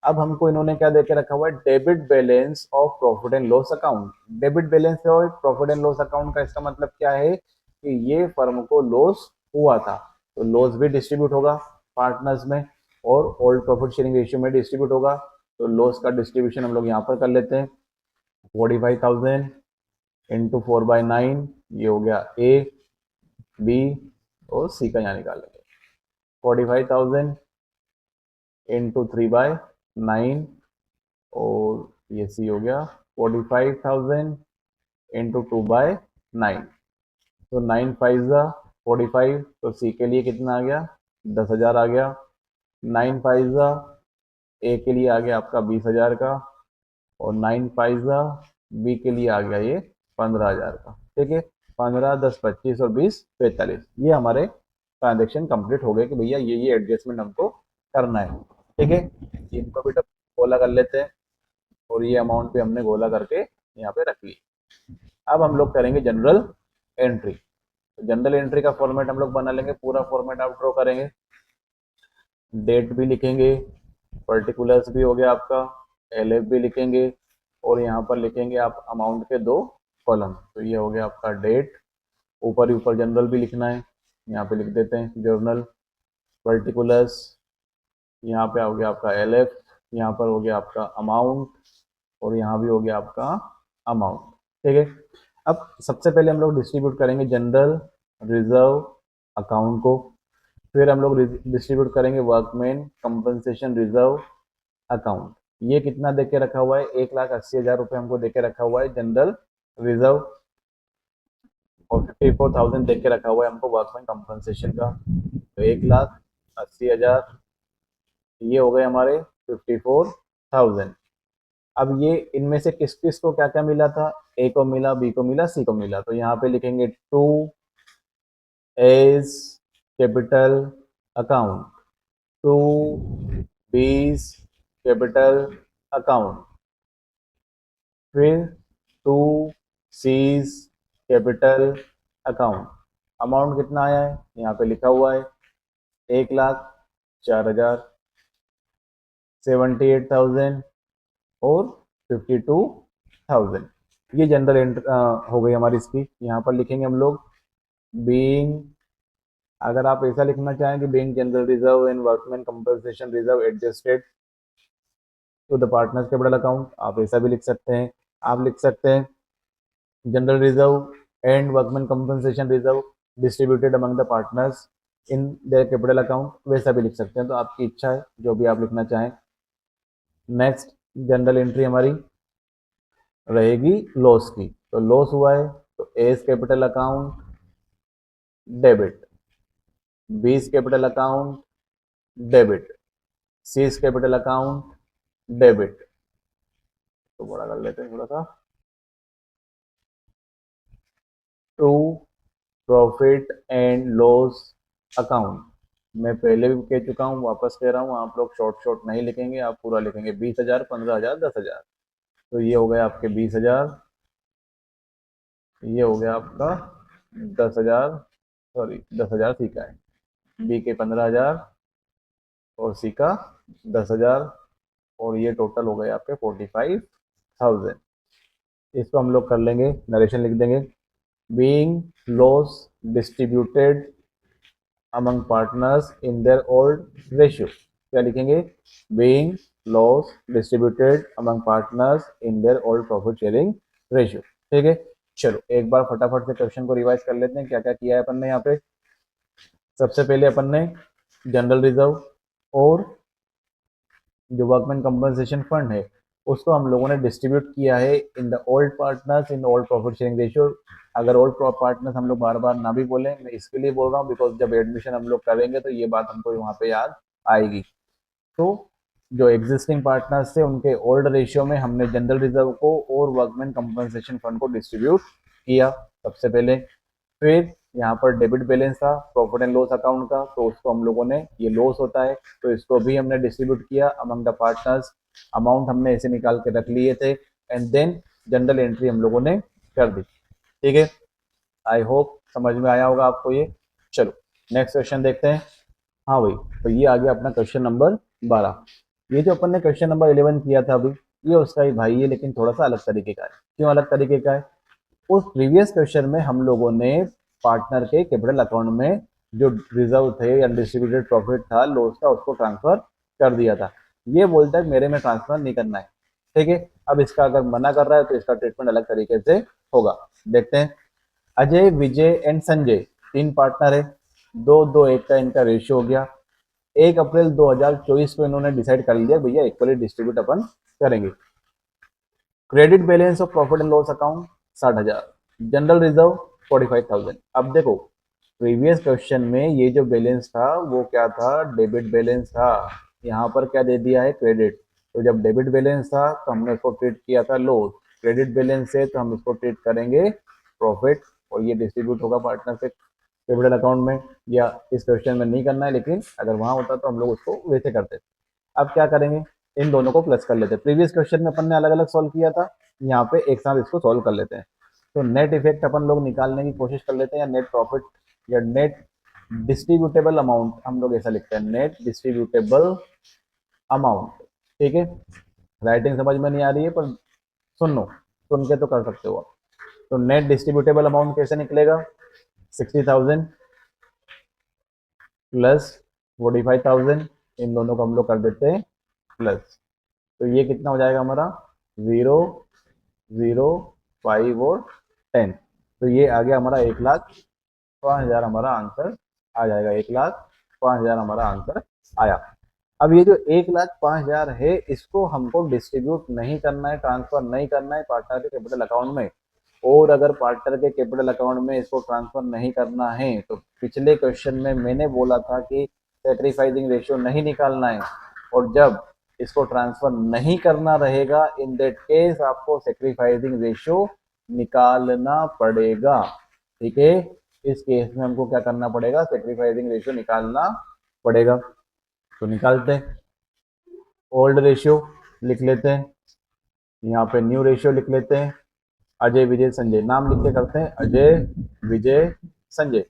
अब हमको इन्होंने क्या देके रखा हुआ है, debit balance of profit and loss account. Debit balance और प्रॉफिट एंड लॉस अकाउंट का इसका मतलब क्या है कि ये फर्म को लॉस हुआ था, तो लॉस भी डिस्ट्रीब्यूट होगा पार्टनर्स में, और ओल्ड प्रॉफिट शेयरिंग रेशियो में डिस्ट्रीब्यूट होगा। तो लॉस का डिस्ट्रीब्यूशन हम लोग यहाँ पर कर लेते हैं, 45,000 इंटू 4/9, ये हो गया ए, बी और सी का यहाँ निकालेंगे। 45,000 इंटू 3/9, और ये सी हो गया 45,000 इंटू 2/9, तो 9 5 45, तो सी के लिए कितना आ गया, 10,000 आ गया। 9 5 ए के लिए आ गया आपका 20,000 का, और 9 5 बी के लिए आ गया ये 15,000 का। ठीक है, 15, 10, 25 और 20, 45, ये हमारे ट्रांजेक्शन कंप्लीट हो गए कि भैया ये एडजस्टमेंट हमको करना है। ठीक है, इनको भी गोला कर लेते हैं और ये अमाउंट भी हमने गोला करके यहाँ पे रख ली। अब हम लोग करेंगे जनरल एंट्री। जनरल एंट्री का फॉर्मेट हम लोग बना लेंगे, पूरा फॉर्मेट आप ड्रॉ करेंगे, डेट भी लिखेंगे, पर्टिकुलर्स भी हो गया आपका, एलएफ भी लिखेंगे और यहाँ पर लिखेंगे आप अमाउंट के 2 कॉलम। तो ये हो गया आपका डेट, ऊपर ही ऊपर जनरल भी लिखना है, यहाँ पे लिख देते हैं जर्नल, पर्टिकुलर्स, यहाँ पे हो गया आपका एलएफ, यहाँ पर हो गया आपका अमाउंट और यहाँ भी हो गया आपका अमाउंट। ठीक है, अब सबसे पहले हम लोग डिस्ट्रीब्यूट करेंगे जनरल रिजर्व अकाउंट को, फिर हम लोग डिस्ट्रीब्यूट करेंगे वर्कमैन कंपनसेशन रिजर्व अकाउंट। ये कितना देके रखा हुआ है, 1,80,000 रुपये हमको देके रखा हुआ है जनरल रिजर्व और 54,000 देके रखा हुआ है हमको वर्कमैन कंपनसेशन का। तो 1,80,000 ये हो गए हमारे 54,000। अब ये इनमें से किस किस को क्या क्या मिला था, ए को मिला, बी को मिला, सी को मिला। तो यहाँ पे लिखेंगे to A's capital account, to B's capital account, फिर to C's capital account. Amount कितना आया है यहाँ पे लिखा हुआ है 1,04,000, 78,000 और 52,000। ये जनरल एंट्री हो गई हमारी इसकी। यहाँ पर लिखेंगे हम लोग बीइंग, अगर आप ऐसा लिखना चाहें कि being general reserve and workman compensation reserve adjusted to the partners capital account, आप ऐसा भी लिख सकते हैं। आप लिख सकते हैं general reserve and workman compensation reserve distributed among the partners in their capital account, वैसा भी लिख सकते हैं। तो आपकी इच्छा है जो भी आप लिखना चाहें। नेक्स्ट जनरल एंट्री हमारी रहेगी लॉस की। तो लॉस हुआ है तो A's capital account debit, B's capital account debit, C's capital account debit. तो बड़ा कर लेते हैं थोड़ा सा, to profit and loss account. मैं पहले भी कह चुका हूँ, वापस कह रहा हूँ, आप लोग शॉर्ट शॉर्ट नहीं लिखेंगे, आप पूरा लिखेंगे 20,000, 15,000, 10,000। तो ये हो गया आपके 20,000, ये हो गया आपका 10,000, सॉरी 10,000 सी का है, बी के 15,000 और सी का 10,000 और ये टोटल हो गए आपके 45,000। इसको हम लोग कर लेंगे, नरेशन लिख देंगे, being loss distributed among partners in their old ratio. क्या लिखेंगे, being loss distributed among partners in their old profit sharing ratio. ठीक है, चलो एक बार फटाफट से क्वेश्चन को रिवाइज कर लेते हैं, क्या क्या किया है अपन ने यहाँ पे। सबसे पहले अपन ने जनरल रिजर्व और जो वर्कमैन कंपनसेशन फंड है उसको हम लोगों ने डिस्ट्रीब्यूट किया है in the old partners in old profit sharing ratio. अगर ओल्ड पार्टनर्स हम लोग बार बार ना भी बोले, मैं इसके लिए बोल रहा हूँ बिकॉज जब एडमिशन हम लोग करेंगे तो ये बात हमको वहाँ पे याद आएगी। तो जो एग्जिस्टिंग पार्टनर्स थे उनके ओल्ड रेशियो में हमने जनरल रिजर्व को और वर्कमैन कंपनसेशन फंड को डिस्ट्रीब्यूट किया सबसे पहले। फिर यहाँ पर डेबिट बैलेंस था प्रॉफिट एंड लॉस अकाउंट का, तो उसको हम लोगों ने, ये लॉस होता है तो इसको भी हमने डिस्ट्रीब्यूट किया अमंग द पार्टनर्स। अमाउंट हमने ऐसे निकाल के रख लिए थे एंड देन जनरल एंट्री हम लोगों ने कर दी। ठीक है, आई होप समझ में आया होगा आपको ये। चलो नेक्स्ट क्वेश्चन देखते हैं। हाँ भाई, तो ये आ गया अपना क्वेश्चन नंबर 12। ये जो अपन ने क्वेश्चन नंबर 11 किया था अभी, ये उसका ही भाई है लेकिन थोड़ा सा अलग तरीके का है। क्यों अलग तरीके का है, उस प्रीवियस क्वेश्चन में हम लोगों ने पार्टनर के कैपिटल अकाउंट में जो रिजर्व थे या डिस्ट्रीब्यूटेड प्रॉफिट था लॉस का उसको ट्रांसफर कर दिया था। ये बोलता है मेरे में ट्रांसफर नहीं करना है। ठीक है, अब इसका अगर मना कर रहा है तो इसका ट्रीटमेंट अलग तरीके से होगा। देखते हैं, अजय, विजय एंड संजय 3 पार्टनर है, 2-2-1 का इनका रेशियो हो गया। 1 अप्रैल 2024 को इन्होंने डिसाइड कर लिया भैया इक्वली डिस्ट्रीब्यूट अपन करेंगे। Credit balance of profit and loss account 60,000, general reserve 45,000। अब देखो प्रीवियस क्वेश्चन में ये जो बैलेंस था वो क्या था, डेबिट बैलेंस था। यहाँ पर क्या दे दिया है, क्रेडिट। तो जब डेबिट बैलेंस था तो हमने उसको ट्रीट किया था लॉस, क्रेडिट बैलेंस है तो हम इसको ट्रीट करेंगे प्रॉफिट और ये डिस्ट्रीब्यूट होगा पार्टनर के कैपिटल अकाउंट में, या इस क्वेश्चन में नहीं करना है, लेकिन अगर वहाँ होता तो हम लोग उसको वैसे करते। अब क्या करेंगे, इन दोनों को प्लस कर लेते हैं। प्रीवियस क्वेश्चन में अपन ने अलग अलग सॉल्व किया था, यहाँ पे एक साथ इसको सॉल्व कर लेते हैं। तो नेट इफेक्ट अपन लोग निकालने की कोशिश कर लेते हैं, या नेट प्रॉफिट या नेट डिस्ट्रीब्यूटेबल अमाउंट, हम लोग ऐसा लिखते हैं, नेट डिस्ट्रीब्यूटेबल अमाउंट। ठीक है, राइटिंग समझ में नहीं आ रही है पर सुन लो, सुन के तो कर सकते हो आप। तो नेट डिस्ट्रीब्यूटेबल अमाउंट कैसे निकलेगा, 60,000 प्लस 45,000, इन दोनों को हम लोग कर देते हैं प्लस। तो ये कितना हो जाएगा हमारा, 0, 0, 5 और 10। तो ये आ गया हमारा 1,05,000 हमारा आंसर आ जाएगा, 1,05,000 हमारा आंसर आया। अब ये जो 1,05,000 है, इसको हमको डिस्ट्रीब्यूट नहीं करना है, ट्रांसफर नहीं करना है पार्टनर के कैपिटल अकाउंट में। और अगर पार्टनर के कैपिटल अकाउंट में इसको ट्रांसफर नहीं करना है, तो पिछले क्वेश्चन में मैंने बोला था कि सैक्रिफाइसिंग रेशियो नहीं निकालना है, और जब इसको ट्रांसफर नहीं करना रहेगा, इन दैट केस आपको सैक्रिफाइसिंग रेशियो निकालना पड़ेगा। ठीक है, इस केस में हमको क्या करना पड़ेगा, सैक्रिफाइसिंग रेशियो निकालना पड़ेगा। तो निकालते हैं, ओल्ड रेशियो लिख लेते हैं, यहाँ पे न्यू रेशियो लिख लेते हैं, अजय विजय संजय, नाम लिख के करते हैं, अजय विजय संजय।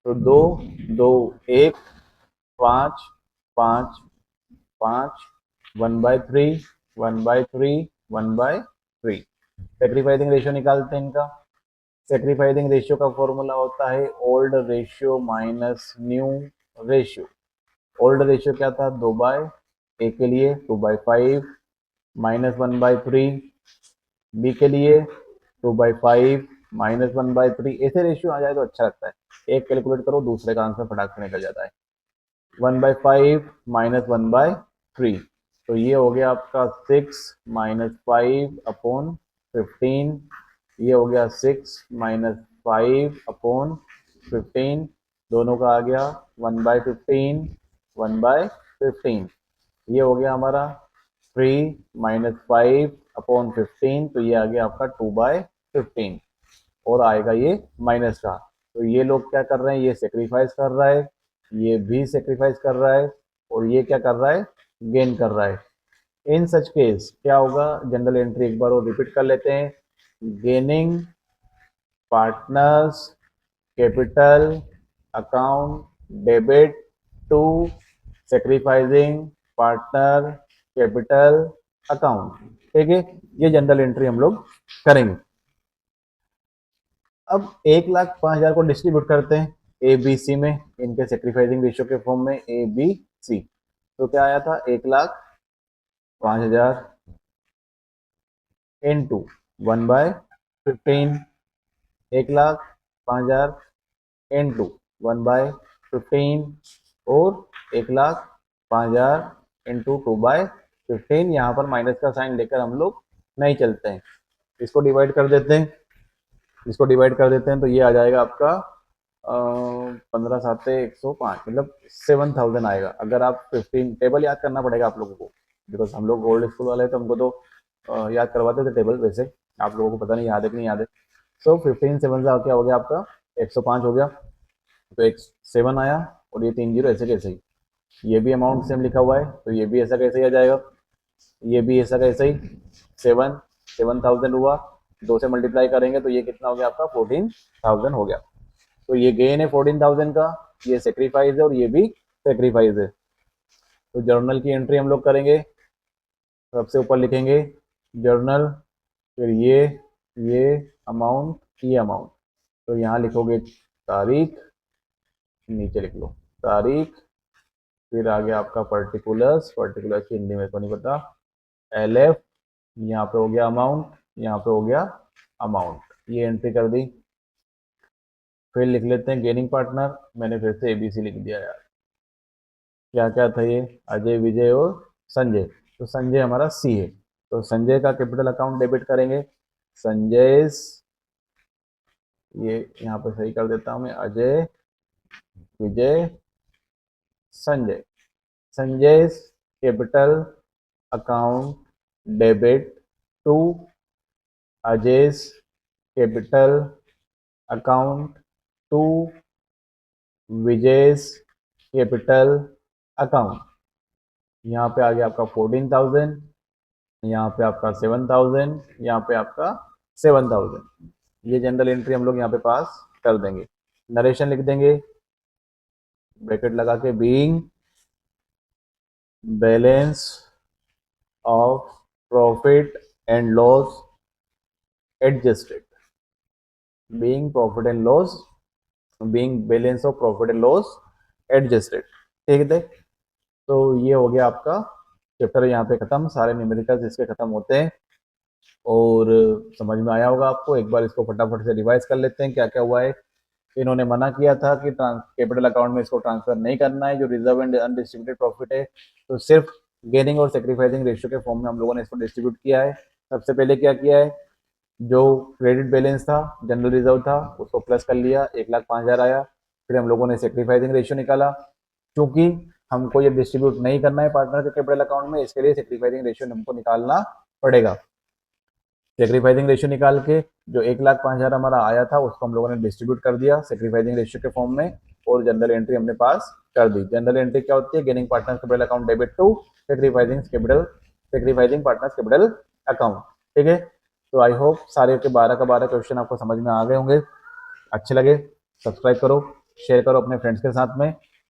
तो 2, 2, 1, 5, 5, 5, 1/3, 1/3, 1/3। सैक्रिफाइसिंग रेशियो निकालते हैं इनका। सैक्रिफाइसिंग रेशियो का फॉर्मूला होता है old ratio minus new ratio. Old ratio क्या था, 2/a के लिए 2/5 माइनस 1/3, बी के लिए 2/5 माइनस 1/3। ऐसे रेशियो आ जाए तो अच्छा लगता है, एक कैलकुलेट करो दूसरे का आंसर फटाक से निकल जाता है। 1/5 माइनस 1/3, तो ये हो गया आपका 6 माइनस 5 अपॉन 15, ये हो गया 6 माइनस 5 अपॉन 15, दोनों का आ गया 1/15, 1/15। ये हो गया हमारा 3 माइनस 5 अपॉन 15, तो ये आ गया आपका 2/15, और आएगा ये माइनस का। तो ये लोग क्या कर रहे हैं, ये सेक्रीफाइस कर रहा है, ये भी सेक्रीफाइस कर रहा है, और ये क्या कर रहा है, गेन कर रहा है। इन सच केस क्या होगा, जनरल एंट्री एक बार और रिपीट कर लेते हैं, gaining partners capital account debit to sacrificing partner capital account. ठीक है, ये जनरल एंट्री हम लोग करेंगे। अब 1,05,000 को डिस्ट्रीब्यूट करते हैं ए बी सी में, इनके सेक्रीफाइसिंग रेशियो के फॉर्म में ए बी सी। तो क्या आया था, 1,05,000 इंटू 1/15, 1,05,000 इंटू 1/15, और 1,05,000 इंटू 2/15। यहाँ पर माइनस का साइन लेकर हम लोग नहीं चलते हैं, इसको डिवाइड कर देते हैं, इसको डिवाइड कर देते हैं, तो ये आ जाएगा आपका 15 7 105, मतलब 7,000 आएगा। अगर आप 15, टेबल याद करना पड़ेगा आप लोगों को, बिकॉज हम लोग ओल्ड स्कूल वाले हैं, तो हमको तो याद करवाते थे टेबल, वैसे आप लोगों को पता नहीं याद है कि नहीं याद है। सो 15 7 से क्या हो गया आपका 105 हो गया, तो एक 7 आया, और ये 3 जीरो ऐसे कैसे ही, ये भी अमाउंट सेम लिखा हुआ है, तो ये भी ऐसा कैसे ही आ जाएगा, ये भी ऐसा कैसे ही, 7,000 हुआ, 2 से मल्टीप्लाई करेंगे तो ये कितना हो गया आपका 14,000 हो गया। तो ये गेन है 14,000 का, ये सेक्रीफाइस है, और ये भी सेक्रीफाइस है। तो जर्नल की एंट्री हम लोग करेंगे, सबसे ऊपर लिखेंगे जर्नल, फिर ये अमाउंट, ये अमाउंट, तो यहाँ लिखोगे तारीख, नीचे लिख लो तारीख, फिर आ गया आपका पर्टिकुलर्स, पर्टिकुलर्स की हिंदी में तो नहीं पता, LF, यहाँ पे हो गया अमाउंट, यहाँ पे हो गया अमाउंट, ये एंट्री कर दी। फिर लिख लेते हैं गेनिंग पार्टनर, मैंने फिर से ABC लिख दिया यार, क्या क्या था ये, अजय विजय और संजय, तो संजय हमारा C है, तो संजय का कैपिटल अकाउंट डेबिट करेंगे, संजय, ये यहाँ पे सही कर देता हूँ मैं, Ajay Vijay Sanjay, Sanjay capital account debit to Ajay capital account to Vijay's capital account. यहाँ पे आ गया आपका 14,000, यहाँ पे आपका 7,000, यहाँ पे आपका 7,000। ये जनरल एंट्री हम लोग यहाँ पे पास कर देंगे। नरेशन लिख देंगे ब्रैकेट लगा के, being balance of profit and loss adjusted, being profit and loss, being balance of profit and loss adjusted. ठीक है, तो ये हो गया आपका चैप्टर यहाँ पे खत्म। सारे न्यूमेरिकल्स इसके खत्म होते हैं और समझ में आया होगा आपको। एक बार इसको फटाफट से रिवाइज कर लेते हैं क्या क्या हुआ है। इन्होंने मना किया था कि कैपिटल अकाउंट में इसको ट्रांसफर नहीं करना है, जो रिजर्व एंड अनडिस्ट्रीब्यूटेड प्रॉफिट है, तो सिर्फ गेनिंग और सेक्रीफाइसिंग रेशियो के फॉर्म में हम लोगों ने इसको डिस्ट्रीब्यूट किया है। सबसे पहले क्या किया है, जो क्रेडिट बैलेंस था, जनरल रिजर्व था, उसको प्लस कर लिया, 1,05,000 आया। फिर हम लोगों ने सेक्रीफाइसिंग रेशियो निकाला। क्योंकि हमको ये डिस्ट्रीब्यूट नहीं करना है पार्टनर के कैपिटल अकाउंट में, इसके लिए सेक्रीफाइसिंग रेशियो हमको निकालना पड़ेगा। सेक्रीफाइसिंग रेशियो निकाल के जो 1,05,000 हमारा आया था उसको हम लोगों ने डिस्ट्रीब्यूट कर दिया सेक्रीफाइसिंग रेशियो के फॉर्म में, और जनरल एंट्री हमने पास कर दी। जनरल एंट्री क्या होती है, gaining partners capital account debit to sacrificing partners capital account. ठीक है, तो आई होप सारे के 12 का 12 क्वेश्चन आपको समझ में आ गए होंगे। अच्छे लगे सब्सक्राइब करो, शेयर करो अपने फ्रेंड्स के साथ में।